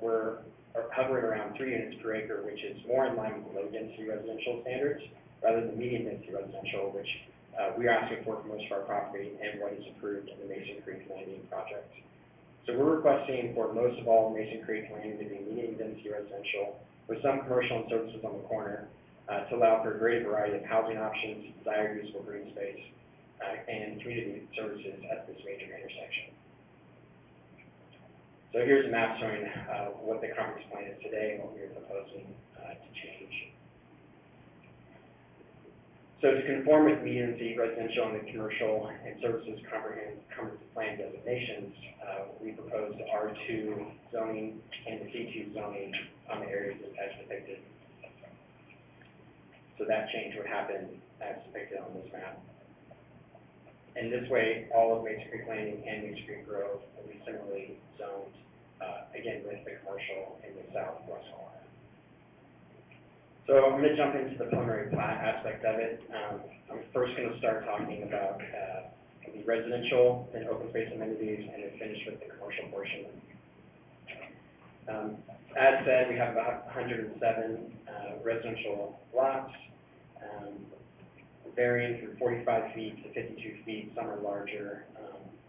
we're hovering around 3 units per acre, which is more in line with low-density residential standards rather than medium-density residential, which we are asking for most of our property and what is approved in the Mason Creek Landing project. So we're requesting for most of all Mason Creek Landing to be medium-density residential with some commercial and services on the corner to allow for a greater variety of housing options, desired usable green space, and community services at this major intersection. So here's a map showing what the comprehensive plan is today and what we are proposing to change. So to conform with medium-density residential and the commercial and services comprehensive plan designations, we proposed R2 zoning and the C2 zoning on the areas as depicted. So that change would happen as depicted on this map. And this way, all of Mason Creek Landing and Mason Creek Grove will be similarly zoned, again, with the commercial in the southwest corner. So I'm going to jump into the preliminary plat aspect of it. I'm first going to start talking about the residential and open space amenities, and then finish with the commercial portion. As said, we have about 107 residential lots, varying from 45 feet to 52 feet. Some are larger,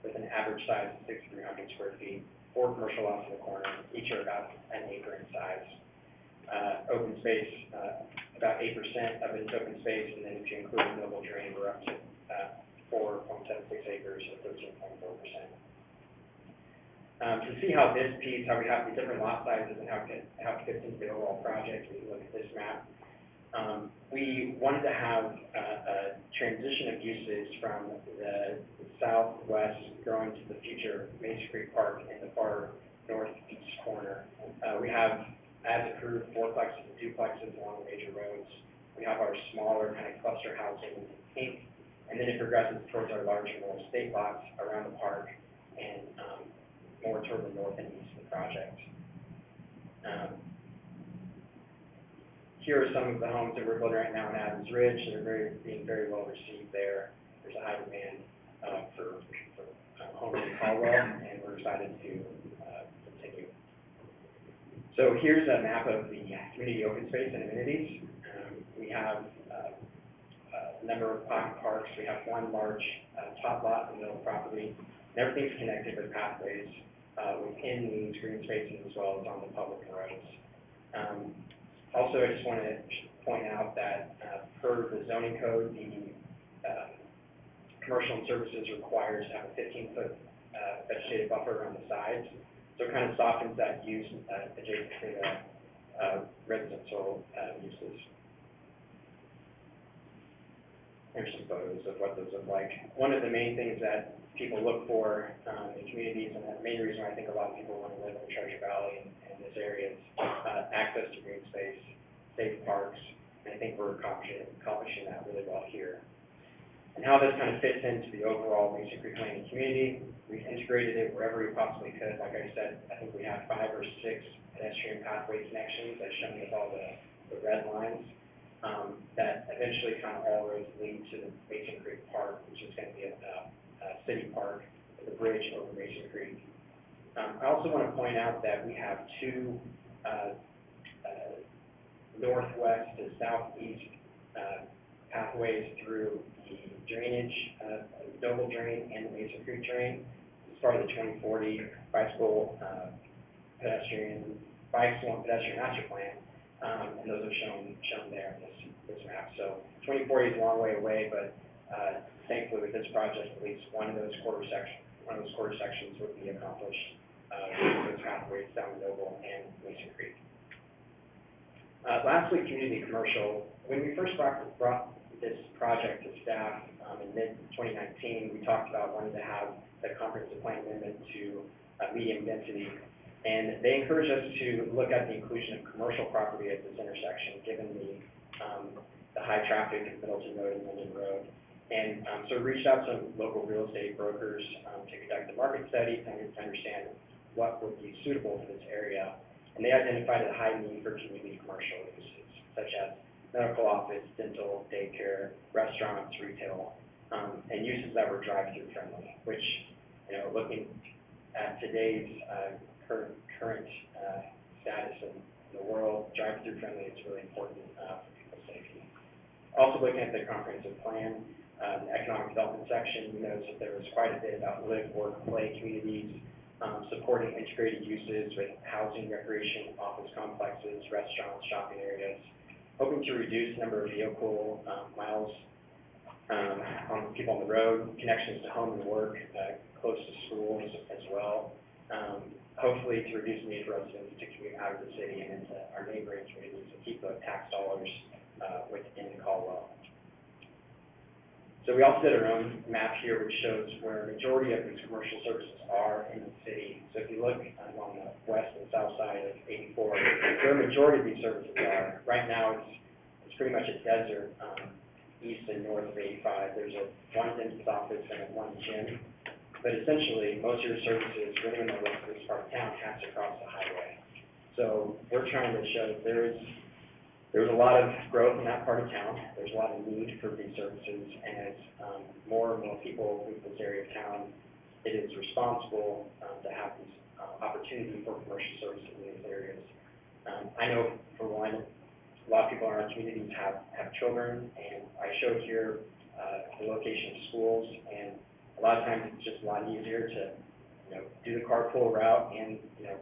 with an average size of 6,300 square feet. 4 commercial lots in the corner, each are about an acre in size. Open space, about 8% of it is open space, and then if you include mobile drain, we're up to 4.76 acres or 13.4%. To see how this piece, how we have the different lot sizes and how it fits into the overall project, we can look at this map. We wanted to have a transition of uses from the southwest growing to the future Mason Creek Park in the far northeast corner. We have, as approved, 4plexes and duplexes along the major roads. We have our smaller kind of cluster housing in pink, and then it progresses towards our larger, more estate lots around the park and more toward the north and east of the project. Here are some of the homes that we're building right now in Adams Ridge that are being very well received there. There's a high demand for homes in Caldwell, and we're excited to continue. So here's a map of the community open space and amenities. We have a number of pocket parks. We have one large top lot in the middle of the property, and everything's connected with pathways within these green spaces as well as on the public roads. Also, I just want to point out that per the zoning code, the commercial and services requires to have a 15-foot vegetative buffer around the sides. So it kind of softens that use adjacent to the residential uses. Here's some photos of what those look like. One of the main things that people look for in communities, and the main reason why I think a lot of people want to live in Treasure Valley and this area is access to green space, safe parks, and I think we're accomplishing that really well here. And how this kind of fits into the overall Mason Creek Landing community, we've integrated it wherever we possibly could. Like I said, I think we have 5 or 6 pedestrian pathway connections as shown with all the red lines. That eventually kind of all roads lead to the Mason Creek Park, which is going to be a city park with a bridge over Mason Creek. I also want to point out that we have 2 northwest to southeast pathways through the drainage, Noble Drain and the Mason Creek Drain. As part of the 2040 pedestrian master plan, and those are shown there in this map. So 2040 is a long way away, but thankfully with this project, at least one of those quarter sections would be accomplished with those pathways down Noble and Mason Creek. Lastly, community commercial. When we first brought this project to staff, in mid-2019, we talked about wanting to have the comprehensive plan amendment to medium density. And they encouraged us to look at the inclusion of commercial property at this intersection, given the high traffic of Middleton Road and Linden Road. And so we reached out to some local real estate brokers to conduct a market study to understand what would be suitable for this area. And they identified a high need for community commercial uses, such as medical office, dental, daycare, restaurants, retail, and uses that were drive-through friendly, which, you know, looking at today's current status in the world, drive-through friendly is really important for people's safety. Also looking at the comprehensive plan, the economic development section, we noticed that there was quite a bit about live, work, play communities, supporting integrated uses with housing, recreation, office complexes, restaurants, shopping areas, hoping to reduce the number of vehicle miles on people on the road, connections to home and work, close to schools as well. Hopefully to reduce the need for residents to commute out of the city and into our neighboring communities and keep the tax dollars within Caldwell. So we also did our own map here, which shows where a majority of these commercial services are in the city. So if you look along the west and south side of 84, where a majority of these services are. Right now, it's pretty much a desert east and north of 85. There's one dentist office and one gym. But essentially, most of your services, for anyone that lives in this part of town, has to cross the highway. So we're trying to show that there's a lot of growth in that part of town. There's a lot of need for these services, and as more and more people move to this area of town, it is responsible to have these opportunity for commercial services in these areas. I know, for one, a lot of people in our communities have children, and I showed here the location of schools, and a lot of times it's just a lot easier to, you know, do the carpool route and, you know,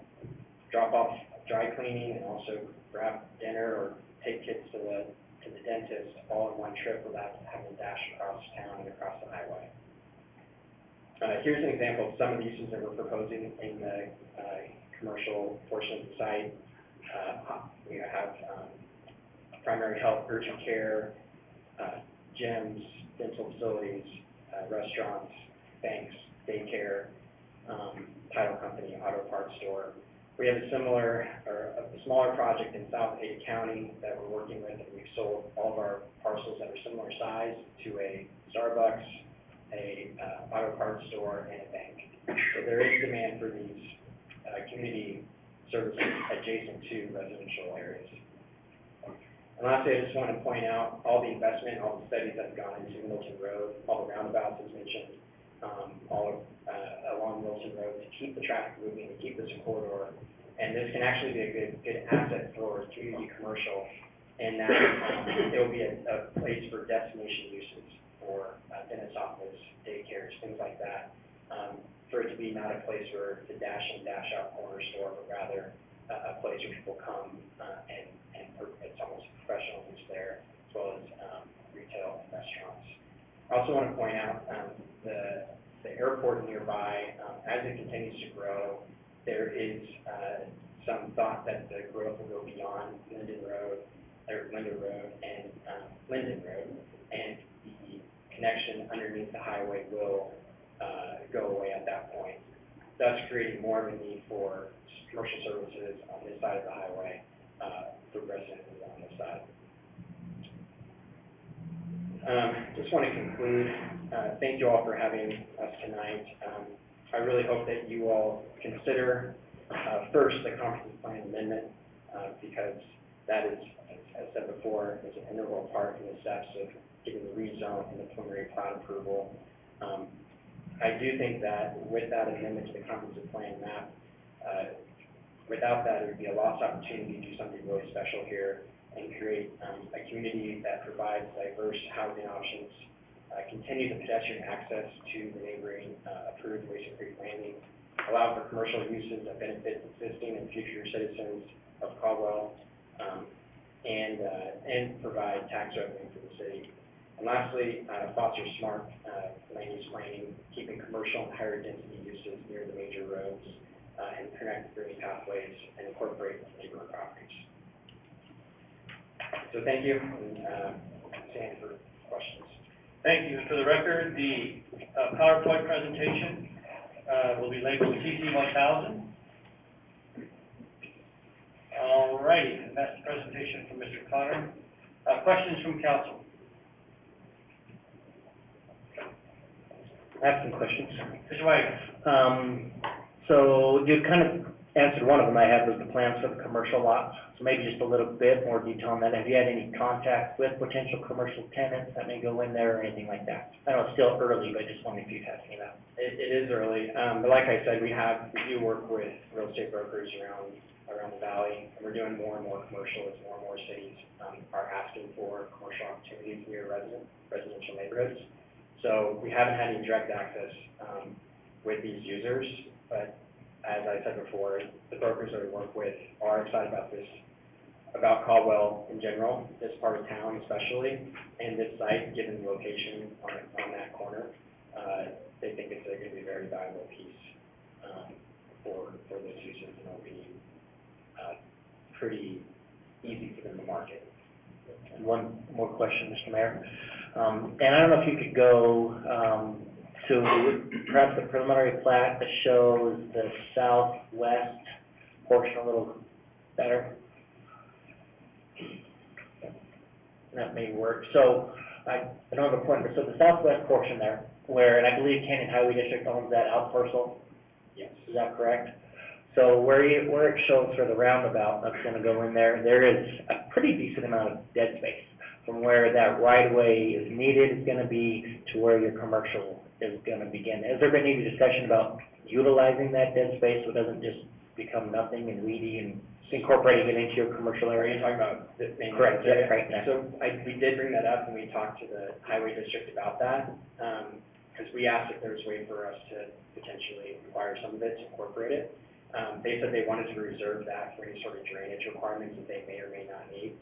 drop off dry cleaning and also grab dinner or take kids to the dentist all in one trip without having to dash across town and across the highway. Here's an example of some of the uses that we're proposing in the commercial portion of the site. We have primary health, urgent care, gyms, dental facilities, restaurants, banks, daycare, title company, auto parts store. We have a similar, or a smaller project in South Ada County that we're working with, and we've sold all of our parcels that are similar size to a Starbucks, a auto parts store, and a bank. So there is demand for these community services adjacent to residential areas. And lastly, I just want to point out all the investment, all the studies that have gone into Middleton Road, all the roundabouts as mentioned, along Middleton Road to keep the traffic moving, to keep this a corridor. And this can actually be a good asset for community commercial in that it will be a place for destination uses for dentist office, daycares, things like that. For it to be not a place where it's a dash in, dash out corner store, but rather a place where people come and it's almost professional use there, as well as retail and restaurants. I also want to point out the airport nearby, as it continues to grow, there is some thought that the growth will go beyond Linden Road, and Linden Road, and the connection underneath the highway will go away at that point, thus creating more of a need for commercial services on this side of the highway for residents on this side. Just want to conclude. Thank you all for having us tonight. I really hope that you all consider first the comprehensive plan amendment because that is, as I said before, is an integral part in the steps of getting the rezone and the preliminary plat approval. I do think that with that amendment to the comprehensive plan map, without that, it would be a lost opportunity to do something really special here and create a community that provides diverse housing options, continue the pedestrian access to the neighboring approved Mason Creek Landing, allow for commercial uses that benefit existing and future citizens of Caldwell, and provide tax revenue for the city. And lastly, foster smart land use planning, keeping commercial and higher density uses near the major roads, and connect green pathways and incorporate neighborhood properties. So thank you, and Sam for questions. Thank you. For the record, the PowerPoint presentation will be labeled CC 1000. All righty, and that's the presentation from Mr. Connor. Questions from council? I have some questions. Mr. Wagner? So you kind of answered one of them I had, was the plans for the commercial lots. So maybe just a little bit more detail on that. Have you had any contact with potential commercial tenants that may go in there or anything like that? I know it's still early, but I just wondered if you've had any of that. It is early, but like I said, we do work with real estate brokers around the valley, and we're doing more and more commercial as more and more cities, are asking for commercial opportunities near residential neighborhoods. So we haven't had any direct access, with these users, but as I said before, the brokers that we work with are excited about this, about Caldwell in general, this part of town especially, and this site, given the location on that corner. They think it's going to be a very valuable piece, for those users, and it'll be, pretty easy for them to market. And one more question, Mr. Mayor. And I don't know if you could go, to perhaps the preliminary plat that shows the southwest portion a little better. That may work. So I don't have a point, but so the southwest portion there, where, and I believe Canyon Highway District owns that out parcel. Yes. Is that correct? So where it shows for the roundabout that's gonna go in there, there is a pretty decent amount of dead space from where that right-of-way is needed is gonna be to where your commercial is gonna begin. Has there been any discussion about utilizing that dead space so it doesn't just become nothing and weedy and incorporating it into your commercial Are area? you talking about the main? Correct, yeah, right, yeah. So we did bring that up, and we talked to the highway district about that, because we asked if there was a way for us to potentially acquire some of it, to incorporate it. They said they wanted to reserve that for any sort of drainage requirements that they may or may not need.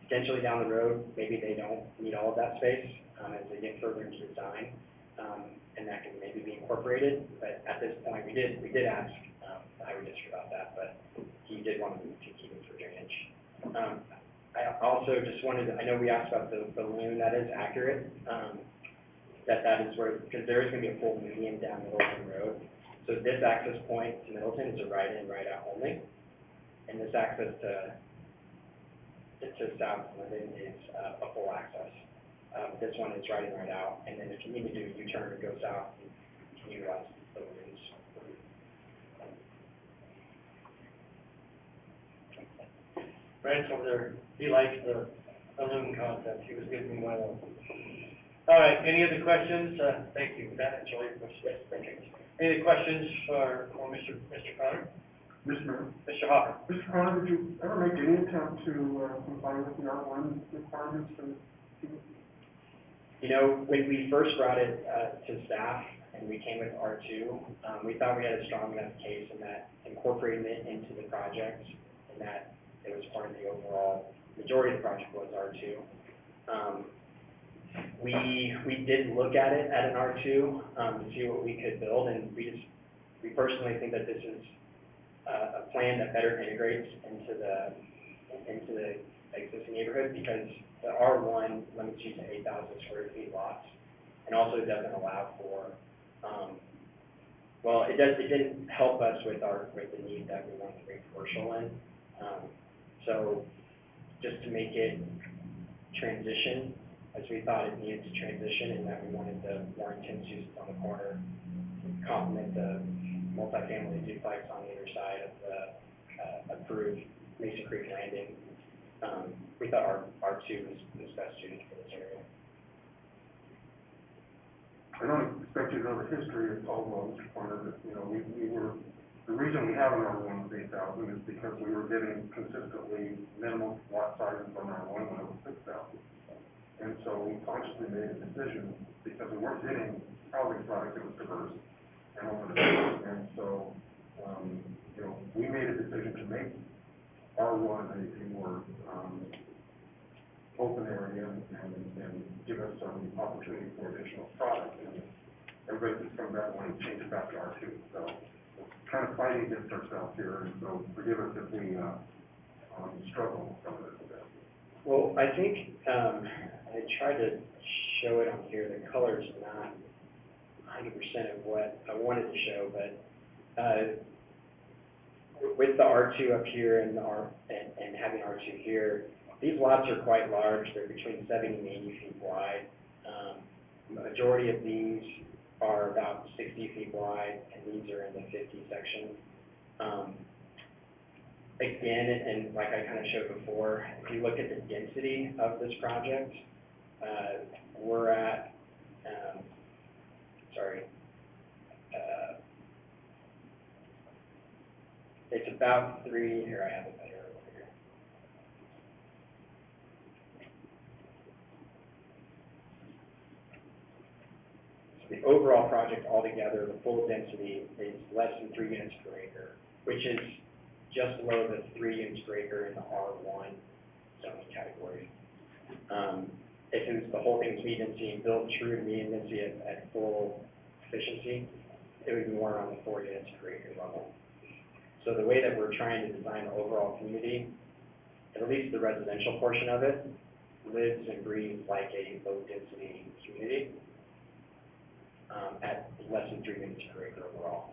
Potentially down the road, maybe they don't need all of that space, as they get further into design, and that can maybe be incorporated. But at this point, we did ask, the highway district about that, but he did want to keep it for drainage. I also just wanted to, I know we asked about the balloon, that is accurate, that is where, because there is going to be a full median down Middleton Road. So this access point to Middleton is a right-in, right-out only, and this access to South Linden is a full access. This one is right-in, right-out, and then if you need to do a U-turn and go south, you can utilize the lanes. Brent's over there, he likes the balloon concept, he was giving me one of those. All right, any other questions? Thank you, that answered all your questions. Yes, thank you. Any other questions for Mr. Connor? Mr. Hopper? Mr. Connor, did you ever make any attempt to comply with the R1 requirements for the? You know, when we first brought it to staff and we came with R2, we thought we had a strong enough case in that incorporating it into the project and that it was part of the overall, majority of the project was R2. We did look at it at an R2 to see what we could build, and we personally think that this is a plan that better integrates into the existing neighborhood, because the R1 limits you to 8,000 square feet lots, and also doesn't allow for, it didn't help us with the need that we wanted to bring commercial in. So just to make it transition, as we thought it needed to transition, and that we wanted the more intense uses on the corner, complement the multifamily duplex on the other side of the approved Mason Creek Landing. We thought R2 was best suited for this area. I don't expect you to know the history of Caldwell, Mr. Pointer, but, you know, the reason we have an R1 with 8,000 is because we were getting consistently minimal lot sizes on R1 when it was 6,000. And so we consciously made a decision, because we weren't getting housing product that was diverse and open. And so, you know, we made a decision to make R1 a more open area and give us some opportunity for additional product. And everybody just come back and change it back to R2. So we're kind of fighting against ourselves here, and so forgive us if we struggle with some of this. Well, I think, I tried to show it on here, the color's not 100% of what I wanted to show, but, with the R2 up here and the and having R2 here, these lots are quite large, they're between 70 and 80 feet wide. Majority of these are about 60 feet wide, and these are in the 50 section. Again, and like I kind of showed before, if you look at the density of this project, we're at, it's about here I have it better over here. So the overall project altogether, the full density is less than 3 units per acre, which is just below the 3 units per acre in the R1 zoning category. If it was the whole thing's medium density and built true to medium density at full efficiency, it would be more around the 4 units per acre level. So the way that we're trying to design the overall community, at least the residential portion of it, lives and breathes like a low-density community at less than 3 units per acre overall.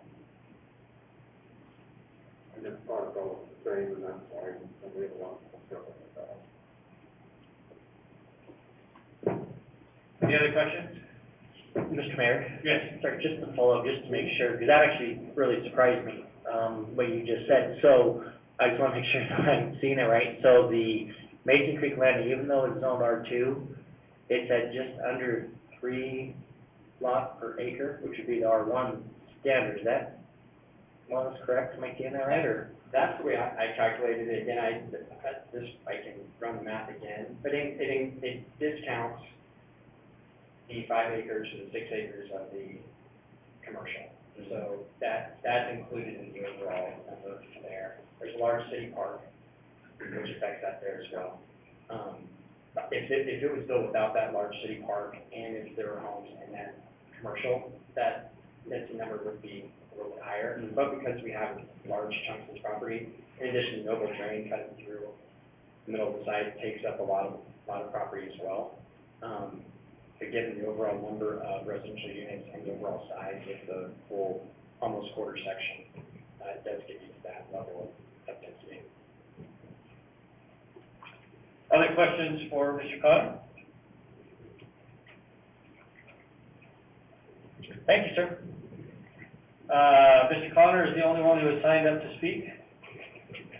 I just thought it was the same, and that's why we have a lot of stuff like that. Any other questions? Mr. Mayor? Yes. Sorry, just to follow up, just to make sure, because that actually really surprised me, what you just said. So I just want to make sure that I'm seeing it right. So the Mason Creek Landing, even though it's zoned R2, it's at just under 3 lots per acre, which would be the R1 standard. Is that more or less correct? Am I getting that right, or? That's the way I calculated it. Again, I can run the math again, but it discounts the 5 acres and 6 acres of the commercial. So that's included in the overall number there. There's a large city park, which affects that there as well. If it was built without that large city park, and if there were homes in that commercial, that density number would be a little bit higher. But because we have large chunks of this property, in addition to Noble Drain cutting through the middle of the site, it takes up a lot of property as well. But given the overall number of residential units and the overall size of the full, almost quarter section, it does get you to that level of density. Other questions for Mr. Connor? Thank you, sir. Mr. Connor is the only one who has signed up to speak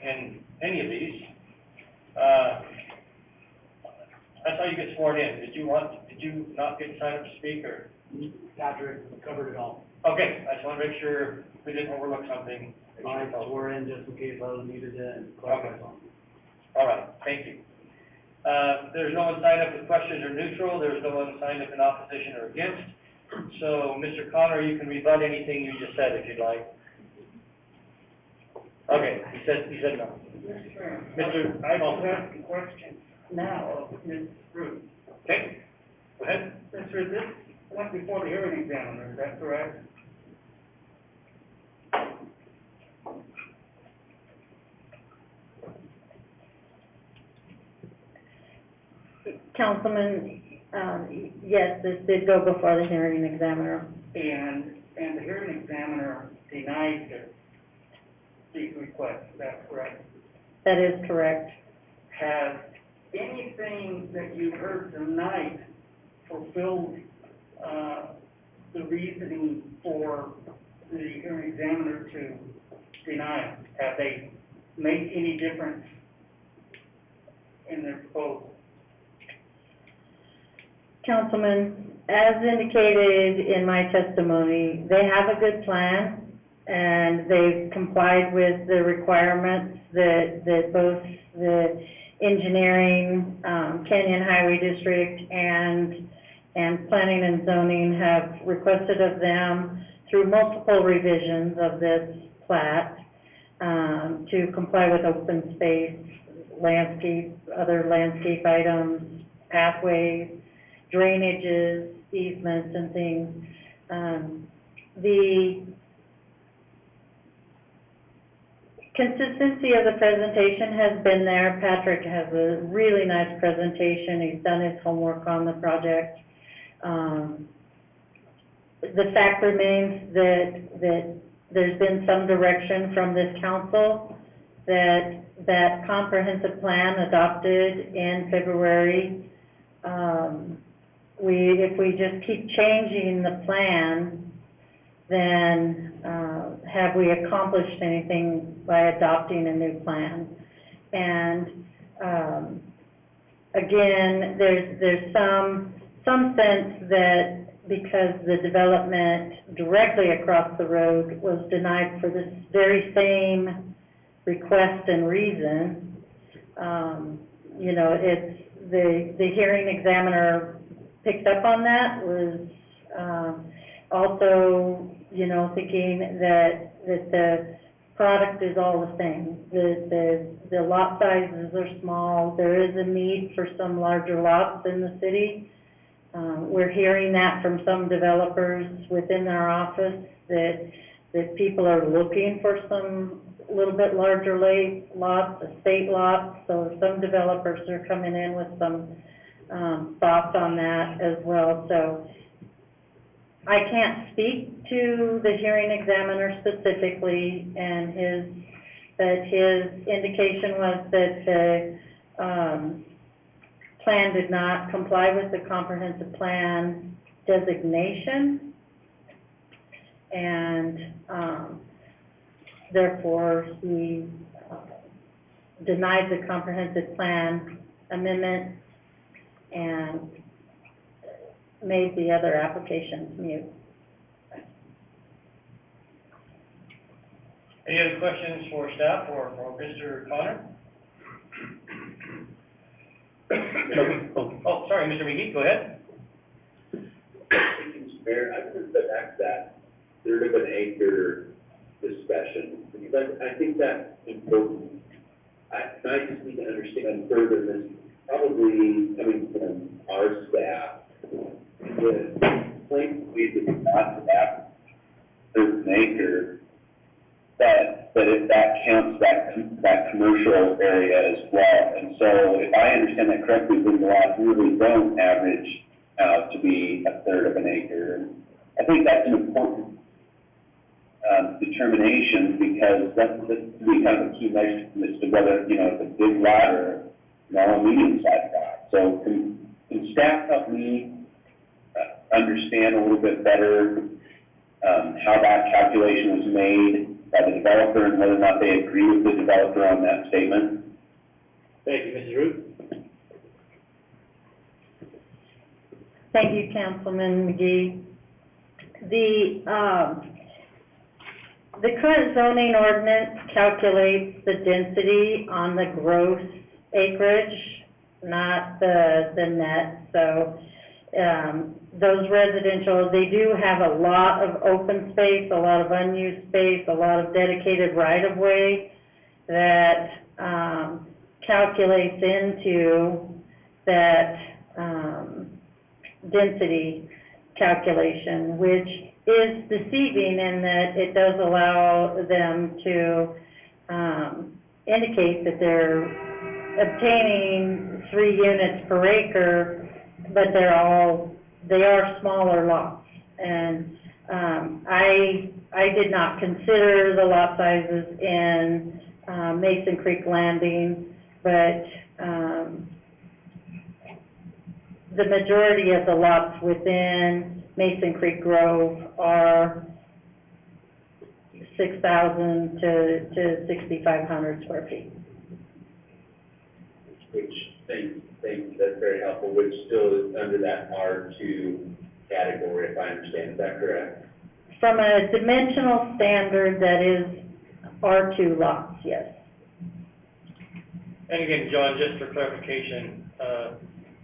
in any of these. I saw you get sworn in. Did you not get signed up to speak, or? Patrick covered it all. Okay, I just want to make sure we didn't overlook something. I swore in just in case I was needed to clarify something. All right, thank you. There's no one signed up with questions or neutral. There's no one signed up in opposition or against. So, Mr. Connor, you can rebut anything you just said if you'd like. Okay, he said no. Mr. I will ask a question now of Ms. Ruth. Okay, go ahead. Ms. Ruth, this went before the hearing examiner, is that correct? Councilman, yes, this did go before the hearing examiner. And the hearing examiner denied these requests, is that correct? That is correct. Has anything that you heard tonight fulfilled the reasoning for the hearing examiner to deny it? Have they made any difference in their proposal? Councilman, as indicated in my testimony, they have a good plan, and they've complied with the requirements that both the engineering, Canyon Highway District, and planning and zoning have requested of them through multiple revisions of this plat, to comply with open space, landscape, other landscape items, pathways, drainages, easements, and things. The Consistency of the presentation has been there. Patrick has a really nice presentation. He's done his homework on the project. The fact remains that there's been some direction from this council that comprehensive plan adopted in February, if we just keep changing the plan, then, have we accomplished anything by adopting a new plan? And, again, there's some sense that because the development directly across the road was denied for this very same request and reason, you know, it's, the hearing examiner picked up on that, was, also, you know, thinking that the product is all the same. The lot sizes are small. There is a need for some larger lots in the city. We're hearing that from some developers within our office, that people are looking for some little bit larger lots, estate lots. So some developers are coming in with some thoughts on that as well. So I can't speak to the hearing examiner specifically, but his indication was that the plan did not comply with the comprehensive plan designation, and therefore he denied the comprehensive plan amendment and made the other applications mute. Any other questions for staff or for Mr. Connor? Oh, sorry, Mr. McGee, go ahead. Thank you, Mr. Mayor. I want to go back to that third of an acre discussion, because I think that's important. I just need to understand further this, probably coming from our staff, the complaint we did not have third of an acre, that counts that commercial area as well. And so if I understand that correctly, then the lots really don't average out to be a third of an acre. And I think that's an important determination, because that's kind of a key measure as to whether, you know, it's a big lot or, you know, a medium-sized lot. So can staff help me understand a little bit better how that calculation was made by the developer and whether or not they agree with the developer on that statement? Thank you, Mrs. Root. Thank you, Councilman McGee. The current zoning ordinance calculates the density on the gross acreage, not the net. So those residential, they do have a lot of open space, a lot of unused space, a lot of dedicated right-of-way that calculates into that density calculation, which is deceiving in that it does allow them to indicate that they're obtaining 3 units per acre, but they are smaller lots. And I did not consider the lot sizes in Mason Creek Landing, but the majority of the lots within Mason Creek Grove are 6,000 to 6,500 square feet. Which, thank you, that's very helpful, which still is under that R2 category, if I understand, is that correct? From a dimensional standard, that is R2 lots, yes. And again, John, just for clarification,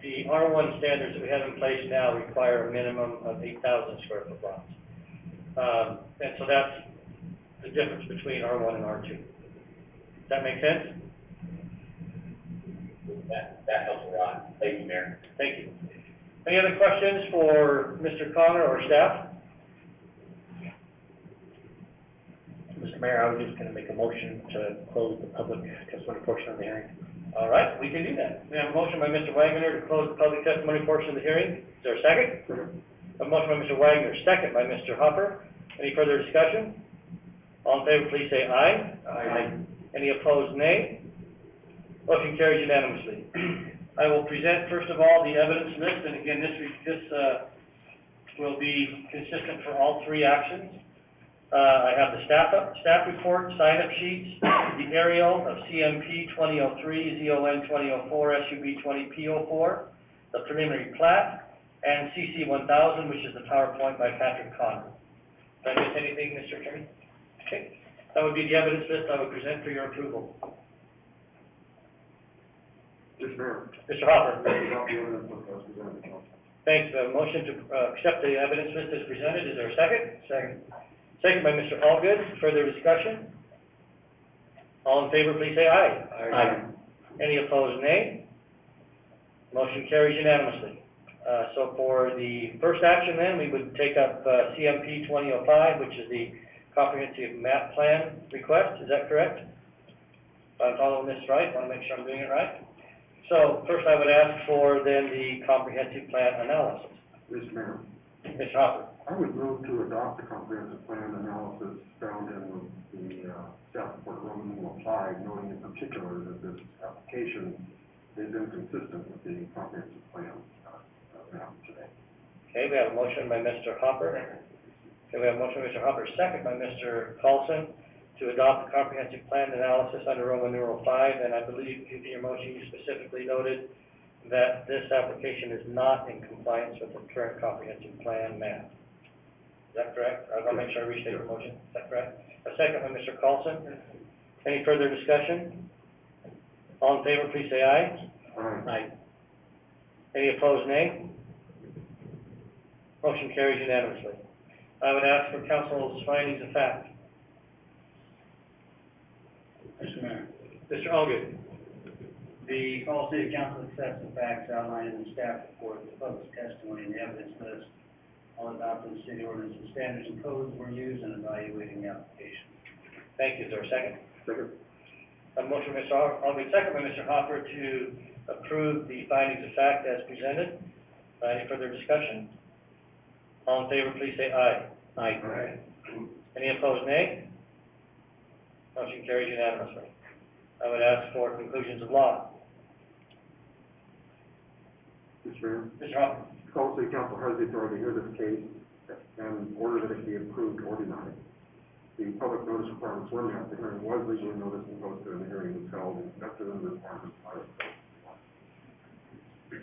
the R1 standards that we have in place now require a minimum of 8,000 square foot lots. And so that's the difference between R1 and R2. Does that make sense? That helps a lot. Thank you, Mayor. Thank you. Any other questions for Mr. Connor or staff? Mr. Mayor, I was just gonna make a motion to close the public testimony portion of the hearing. All right, we can do that. We have a motion by Mr. Wagner to close the public testimony portion of the hearing. Is there a second? A motion by Mr. Wagner, second by Mr. Hopper. Any further discussion? All in favor, please say aye. Aye. Any opposed, nay. Motion carries unanimously. I will present, first of all, the evidence list, and again, this will be consistent for all three actions. I have the staff report, sign-up sheets, the aerial of CMP 2003, ZON 2004, SUB 20P04, the preliminary plat, and CC 1000, which is the PowerPoint by Patrick Connor. Did I miss anything, Mr. Attorney? Okay, that would be the evidence list I would present for your approval. Mr. Mayor. Mr. Hopper. Adopt the evidence list as presented. Thanks. We have a motion to accept the evidence list as presented. Is there a second? Second. Second by Mr. Allgood. Further discussion? All in favor, please say aye. Aye. Any opposed, nay? Motion carries unanimously. So for the first action then, we would take up CMP 2005, which is the comprehensive map plan request. Is that correct? If I'm following this right, want to make sure I'm doing it right. So first I would ask for then the comprehensive plan analysis. Mr. Mayor. Mr. Hopper. I would move to adopt the comprehensive plan analysis found in the staff report Roman numeral 5, noting in particular that this application is inconsistent with the comprehensive plan map today. Okay, we have a motion by Mr. Hopper. Okay, we have a motion by Mr. Hopper, second by Mr. Carlson, to adopt the comprehensive plan analysis under Roman numeral 5, and I believe in your motion you specifically noted that this application is not in compliance with the current comprehensive plan map. Is that correct? I want to make sure I restate your motion. Is that correct? A second by Mr. Carlson. Any further discussion? All in favor, please say aye. Aye. Any opposed, nay? Motion carries unanimously. I would ask for council's findings of fact. Mr. Mayor, Mr. Allgood. the Fall City Council accepts the facts outlined in the staff report, the public testimony, and the evidence list. All adopted city ordinances, standards, and codes were used in evaluating the application. Thank you. Is there a second? Second. A motion by Mr. Allgood, second by Mr. Hopper to approve the findings of fact as presented. Any further discussion? All in favor, please say aye. Aye. Any opposed, nay? Motion carries unanimously. I would ask for conclusions of law. Mr. Mayor. Mr. Hopper. Fall City Council has the authority to hear this case and order that it be approved or denied. The public notice requirements were met. The hearing was legally noticed and posted, and the hearing was held and conducted under the requirements of the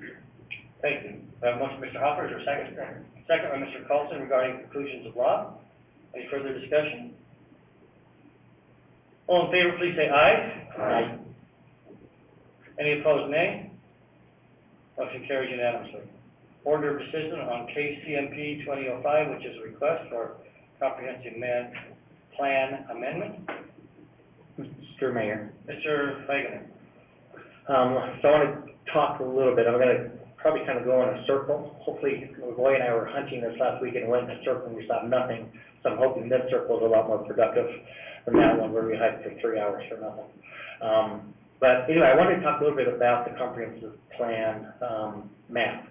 Thank you. I have a motion by Mr. Hopper. Is there a second? Second by Mr. Carlson regarding conclusions of law. Any further discussion? All in favor, please say aye. Aye. Any opposed, nay? Motion carries unanimously. Order of decision on case CMP 2005, which is a request for comprehensive plan amendment. Mr. Mayor. Mr. Wagner. So I want to talk a little bit, I'm gonna probably kind of go in a circle. Hopefully, Roy and I were hunting this last week and went in a circle and we saw nothing. So I'm hoping this circle is a lot more productive than that one where we hiked for 3 hours for nothing. But anyway, I wanted to talk a little bit about the comprehensive plan, map.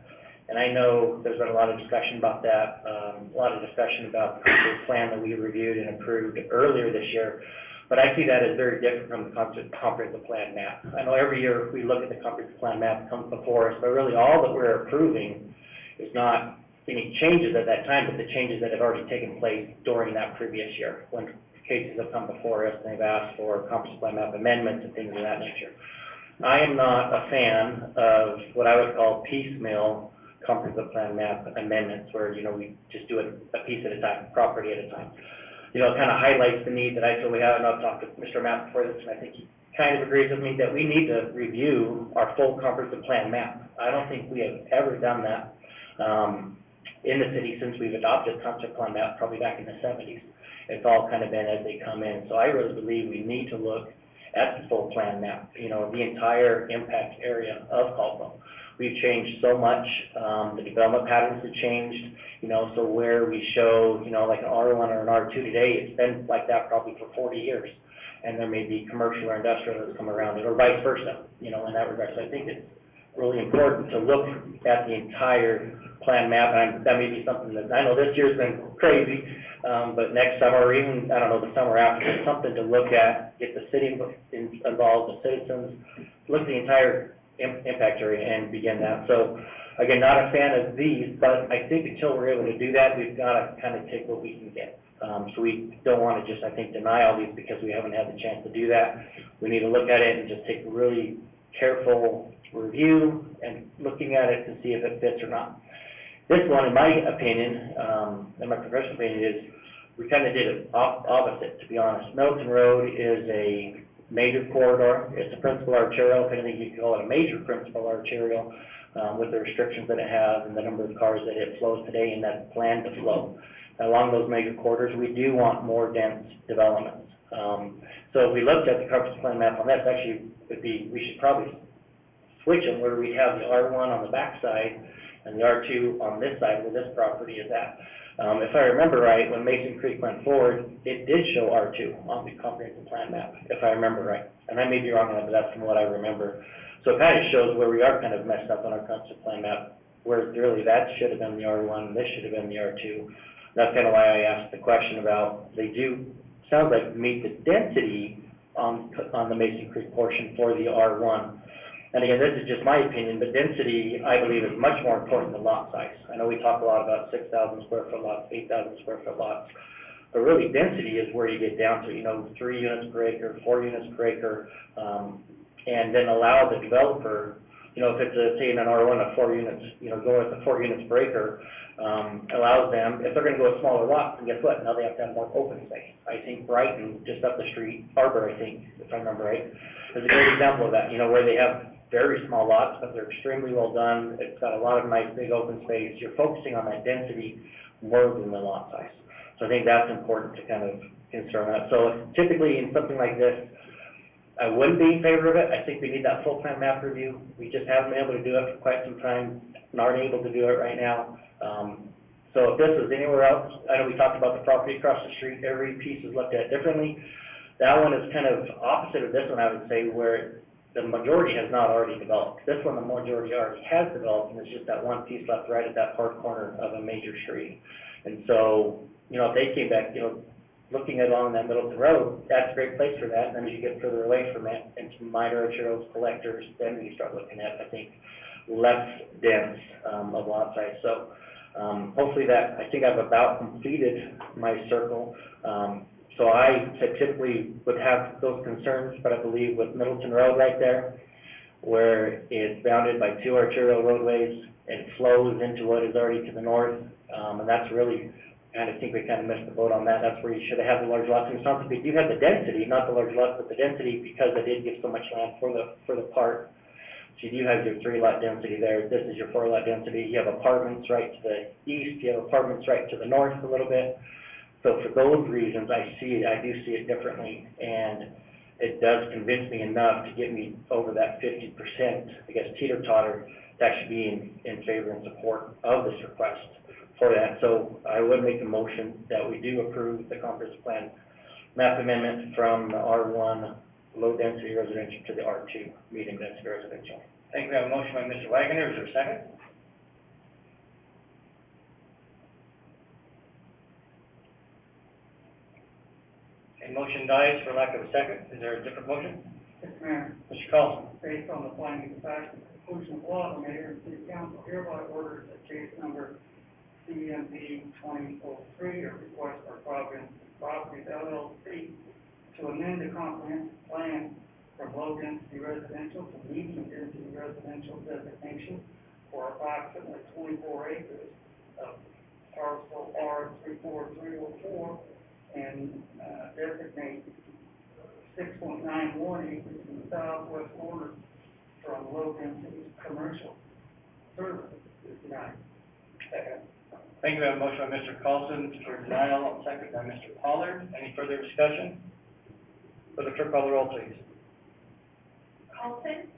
And I know there's been a lot of discussion about that, a lot of discussion about the comprehensive plan that we reviewed and approved earlier this year. But I see that as very different from the comprehensive plan map. I know every year we look at the comprehensive plan map that comes before us, but really all that we're approving is not any changes at that time, but the changes that have already taken place during that previous year, when cases have come before us and they've asked for comprehensive plan map amendments and things of that nature. I am not a fan of what I would call piecemeal comprehensive plan map amendments, where, you know, we just do it a piece at a time, property at a time. You know, it kind of highlights the need that I feel we have, and I've talked to Mr. Mapp before this, and I think he kind of agrees with me that we need to review our full comprehensive plan map. I don't think we have ever done that in the city since we've adopted comprehensive plan map, probably back in the 70s. It's all kind of been as they come in. So I really believe we need to look at the full plan map, you know, the entire impact area of Caldwell. we've changed so much, the development patterns have changed, you know, so where we show, you know, like an R1 or an R2 today, it's been like that probably for 40 years. And there may be commercial or industrial that's come around it, or vice versa, you know, in that regard. So I think it's really important to look at the entire plan map, and that may be something that, I know this year's been crazy, but next summer, or even, I don't know, the summer after, it's something to look at, get the city involved, the citizens, look at the entire impact area and begin that. So, again, not a fan of these, but I think until we're able to do that, we've got to kind of take what we can get. So we don't want to just, I think, deny all these because we haven't had the chance to do that. We need to look at it and just take a really careful review and looking at it to see if it fits or not. This one, in my opinion, in my professional opinion, is we kind of did it opposite, to be honest. Middleton Road is a major corridor. It's a principal arterial, if anything, you could call it a major principal arterial, with the restrictions that it has and the number of cars that it flows today and that's planned to flow. Along those major corridors, we do want more dense developments. So if we looked at the comprehensive plan map on this, actually, we should probably switch them where we have the R1 on the back side and the R2 on this side where this property is at. If I remember right, when Mason Creek went forward, it did show R2 on the comprehensive plan map, if I remember right. And I may be wrong on that, but that's from what I remember. So it kind of shows where we are kind of messed up on our comprehensive plan map, where really that should have been the R1, this should have been the R2. That's kind of why I asked the question about, they do, sounds like meet the density on the Mason Creek portion for the R1. And again, this is just my opinion, but density, I believe, is much more important than lot size. I know we talk a lot about 6,000 square foot lots, 8,000 square foot lots, but really density is where you get down to, you know, 3 units per acre, 4 units per acre, and then allow the developer, you know, if it's a, say in an R1 of 4 units, you know, go with the 4 units per acre, allows them, if they're gonna go with smaller lots, then guess what? Now they have to have more open space. I think Brighton, just up the street, Arbor, I think, if I remember right, is a great example of that, you know, where they have very small lots, but they're extremely well done. It's got a lot of nice big open space. You're focusing on that density more than the lot size. So I think that's important to kind of consider that. So typically in something like this, I wouldn't be in favor of it. I think we need that full plan map review. We just haven't been able to do it for quite some time, and aren't able to do it right now. So if this was anywhere else, I know we talked about the property across the street, every piece is looked at differently. That one is kind of opposite of this one, I would say, where the majority has not already developed. This one, the majority already has developed, and it's just that one piece left right at that far corner of a major street. And so, you know, if they came back, you know, looking along that Middleton Road, that's a great place for that. And then as you get further away from it, into minor arterials, collectors, then you start looking at, I think, less dense of lot size. So hopefully that, I think I've about completed my circle. So I typically would have those concerns, but I believe with Middleton Road right there, where it's bounded by 2 arterial roadways, it flows into what is already to the north, and that's really, and I think we kind of missed the boat on that. That's where you should have had the large lots. And it's not that you have the density, not the large lots, but the density because they did give so much land for the park. So you do have your 3-lot density there. This is your 4-lot density. You have apartments right to the east. You have apartments right to the north a little bit. So for those reasons, I do see it differently, and it does convince me enough to get me over that 50%, I guess, teeter-totter, to actually be in favor and support of this request for that. So I would make a motion that we do approve the comprehensive plan map amendment from the R1 low-density residential to the R2 medium-density residential. I think we have a motion by Mr. Wagner. Is there a second? Motion dies for lack of a second. Is there a different motion? Mr. Mayor, Mr. Carlson. based on the findings of fact and conclusion of law, the mayor and city council hereby orders that case number CMP 2003, a request for Properties LLC to amend the comprehensive plan from low-density residential to medium-density residential designation for approximately 24 acres of parcel R34304 and designate 6.91 acres in the southwest corner from low-density commercial service is denied. Second. Thank you. We have a motion by Mr. Carlson for denial, second by Mr. Pollard. Any further discussion? Will the clerk call the roll, please? Carlson?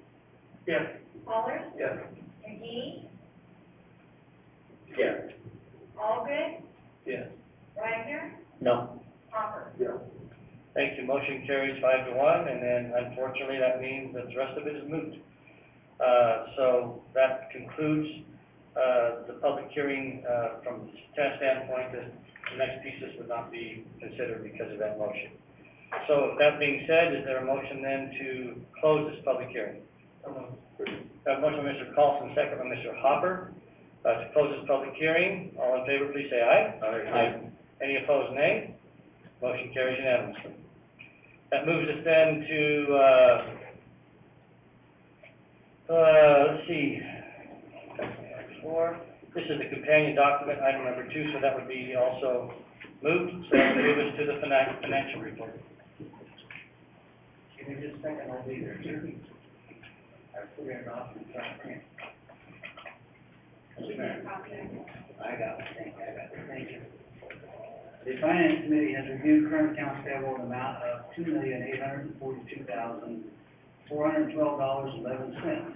Yes. Pollard? Yes. McGee, Yes. Allgood, Yes. Wagner, No. Hopper. Yeah. Thank you, motion carries 5-1, and then unfortunately, that means that the rest of it is moot. So that concludes, the public hearing, from the standpoint that the next pieces would not be considered because of that motion. So with that being said, is there a motion then to close this public hearing? A motion by Mr. Carlson, second by Mr. Hopper, to close this public hearing. All in favor, please say aye. Aye. Any opposed, nay? Motion carries unanimously. That moves us then to, let's see, 4. This is the companion document, item number 2, so that would be also moved. So that would move us to the financial report. Give me just a second, I'll be there, sir. I figured it off and try to print. I got it, thank you. The Finance Committee has reviewed current accounts payable in the amount of $2,842,412.11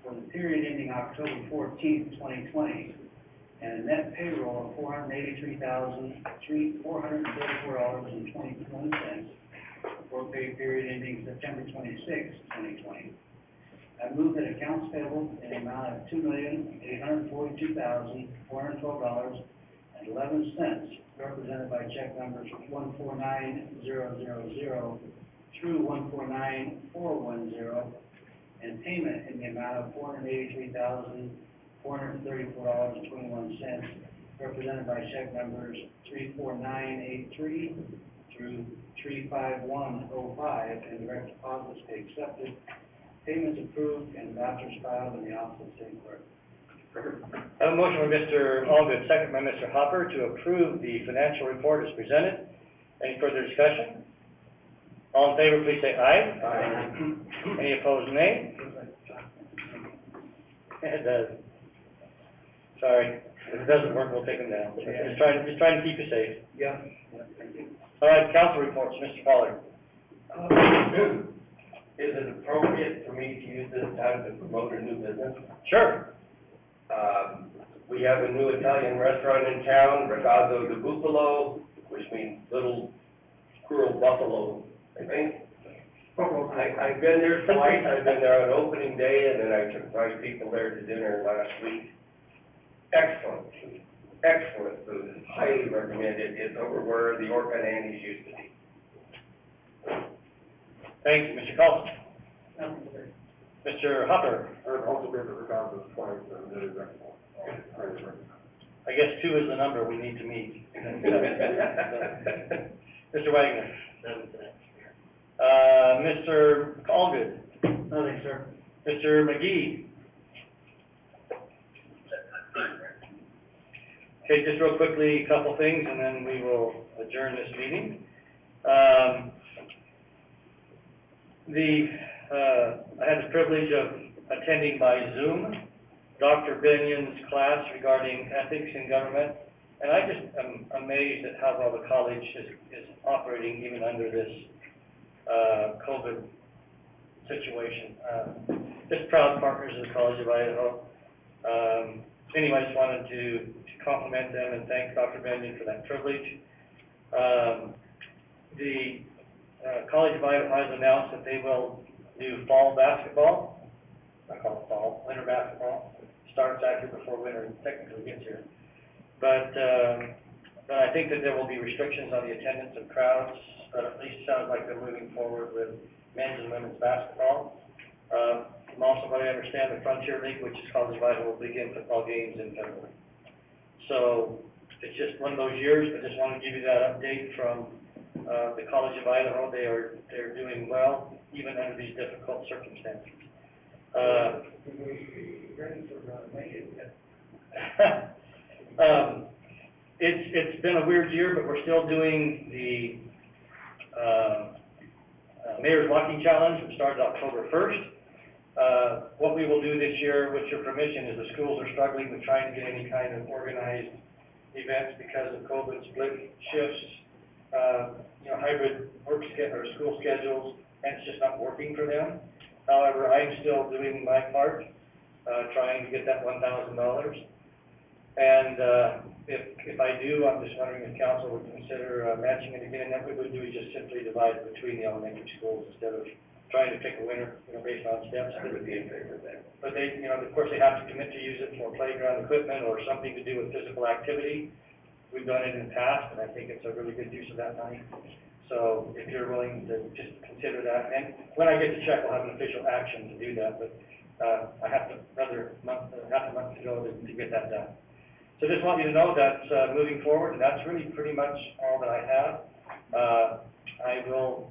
for the period ending October 14th, 2020, and a net payroll of $483,434.21 for pay period ending September 26th, 2020. I move that accounts payable in the amount of $2,842,412.11, represented by check numbers 149000 through 149410, and payment in the amount of $483,434.21, represented by check numbers 34983 through 35105, and direct deposits be accepted, payments approved, and vouchers filed in the office of city clerk. I have a motion by Mr. Allgood, second by Mr. Hopper, to approve the financial report as presented. Any further discussion? All in favor, please say aye. Aye. Any opposed, nay? It does. Sorry, if it doesn't work, we'll take them down. Just trying to keep you safe. Yeah. All right, council reports, Mr. Pollard. Is it appropriate for me to use this time to promote a new business? Sure. We have a new Italian restaurant in town, Ragazzo di Buffalo, which means little squirrel buffalo, I think. I've been there twice. I've been there on opening day, and then I took 5 people there to dinner last week. Excellent food, excellent food, highly recommended. It's over where the Orca and Annie's used to be. Thank you, Mr. Carlson. Mr. Hopper. I've also been to Regatta's twice, and it is excellent. I guess 2 is the number we need to meet. Mr. Wagner. Mr. Allgood. Nothing, sir. Mr. McGee. Okay, just real quickly, a couple things, and then we will adjourn this meeting. I had the privilege of attending by Zoom Dr. Binyon's class regarding ethics in government, and I just am amazed at how well the college is operating even under this COVID situation. Just proud partners of the College of Idaho. Anyway, I just wanted to compliment them and thank Dr. Binyon for that privilege. The College of Idaho has announced that they will do fall basketball. I call it fall, winter basketball. Starts actually before winter technically gets here. But I think that there will be restrictions on the attendance of crowds, but at least it sounds like they're moving forward with men's and women's basketball. From also what I understand, the Frontier League, which is College of Idaho, will begin football games in February. So it's just one of those years, but just wanted to give you that update from the College of Idaho. They're doing well, even under these difficult circumstances. It's been a weird year, but we're still doing the Mayor's Walking Challenge, which started October 1st. What we will do this year, with your permission, is the schools are struggling with trying to get any kind of organized events because of COVID split shifts, hybrid or school schedules, and it's just not working for them. However, I'm still doing my part. trying to get that $1,000. And, if I do, I'm just wondering if council would consider, matching it again, and then what we would do is just simply divide it between the elementary schools instead of trying to pick a winner, based on steps. I would be in favor of that. But they, of course, they have to commit to use it for playground equipment or something to do with physical activity. We've done it in the past, and I think it's a really good use of that money. So if you're willing to just consider that, and when I get the check, I'll have an official action to do that, but, I have half a month to go to get that done. So just want you to know that's, moving forward, and that's really pretty much all that I have. I will,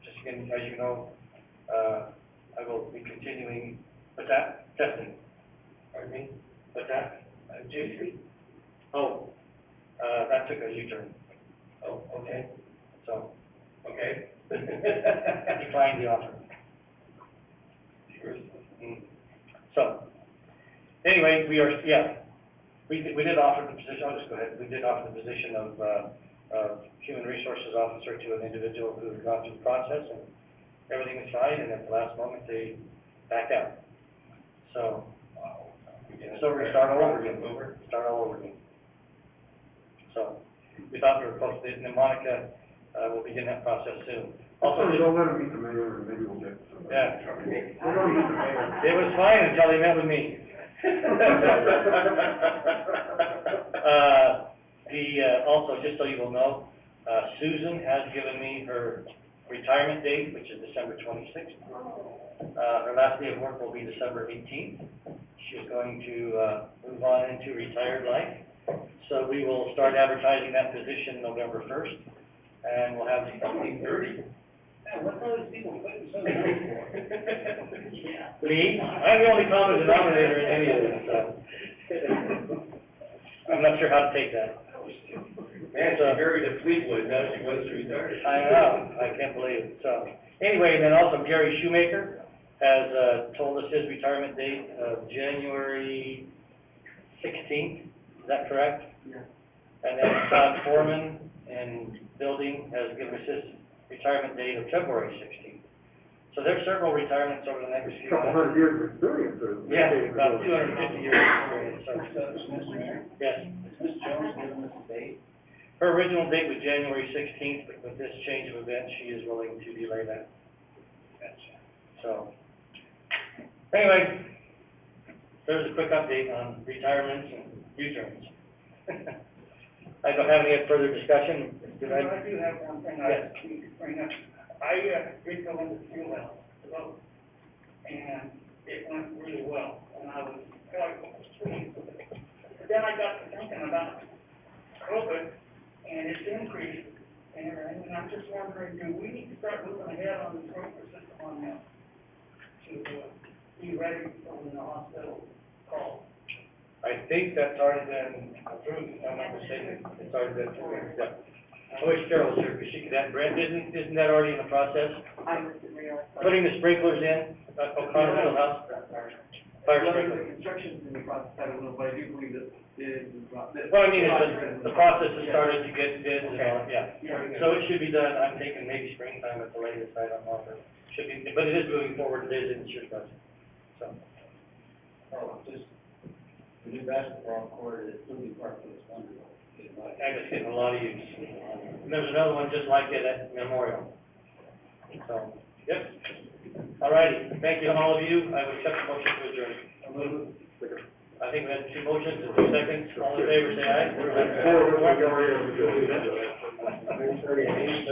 just again, as you know, I will be continuing, what's that? Testing. Pardon me? What's that? J3. Oh, that took a U-turn. Oh, okay. So, okay. Declined the offer. So, anyway, we did offer the position, I'll just go ahead, we did offer the position of Human Resources Officer to an individual who had gone through the process, and everything was fine, and at the last moment, they backed out. So, so we start all over again. So, we thought we were close to it, and then Monica, will begin that process soon. Also, Don't let him meet the mayor, and maybe we'll get some. yeah, We're gonna meet the mayor. it was fine until they met with me. Also, just so you will know, Susan has given me her retirement date, which is December 26th. Her last day of work will be December 18th. She is going to, move on into retired life. So we will start advertising that position November 1st, and we'll have something 30. What's all these people putting so much for? Me? I'm the only common denominator in any of this, so. I'm not sure how to take that. Man, she married a Fleetwood, now she wants to retire. I know, I can't believe it, so. Anyway, and then also Gary Shoemaker has, told us his retirement date of January 16th, is that correct? Yeah. And then Todd Foreman in building has given us his retirement date of February 16th. So there's several retirements over the next few Couple months. hundred years of experience. Yeah, about 250 years of experience, so. Mr. Mayor, Yes. is Ms. Jones giving us a date? Her original date was January 16th, but with this change of events, she is willing to delay that. So, anyway, there's a quick update on retirements and U-turns. I don't have any further discussion. Did I? I do have one thing Yes. I need to bring up. I, did go into fuel house, and it went really well, and I was quite pleased with it. But then I got to thinking about COVID, and its increase and everything, and I'm just wondering, do we need to start moving ahead on the sprinkler system on that? To, be ready for when the hospital calls? I think that's already been approved, if I'm not mistaken. It's already been approved, yeah. I wish Carol was here, because she could have, Brent, isn't that already in the process? I didn't realize. Putting the sprinklers in, O'Connor Field House? Fire sprinkler. The construction's in the process, I don't know, but I do believe that it is. What I mean is the process has started to get bids and all, yeah. Yeah. So it should be done, I'm thinking maybe springtime at the latest, I don't know, but should be, but it is moving forward, it is in the year's budget, so. Oh, just, the new basketball court at Movie Park was wonderful. And it's getting a lot of use. And there's another one just like it at Memorial. So, yep. All righty, thank you, all of you, I would accept the motion to adjourn. I think we had 2 motions and 2 seconds, all in favor, say aye.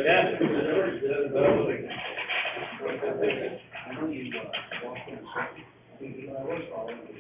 Yeah. I know you, walked in, I was following the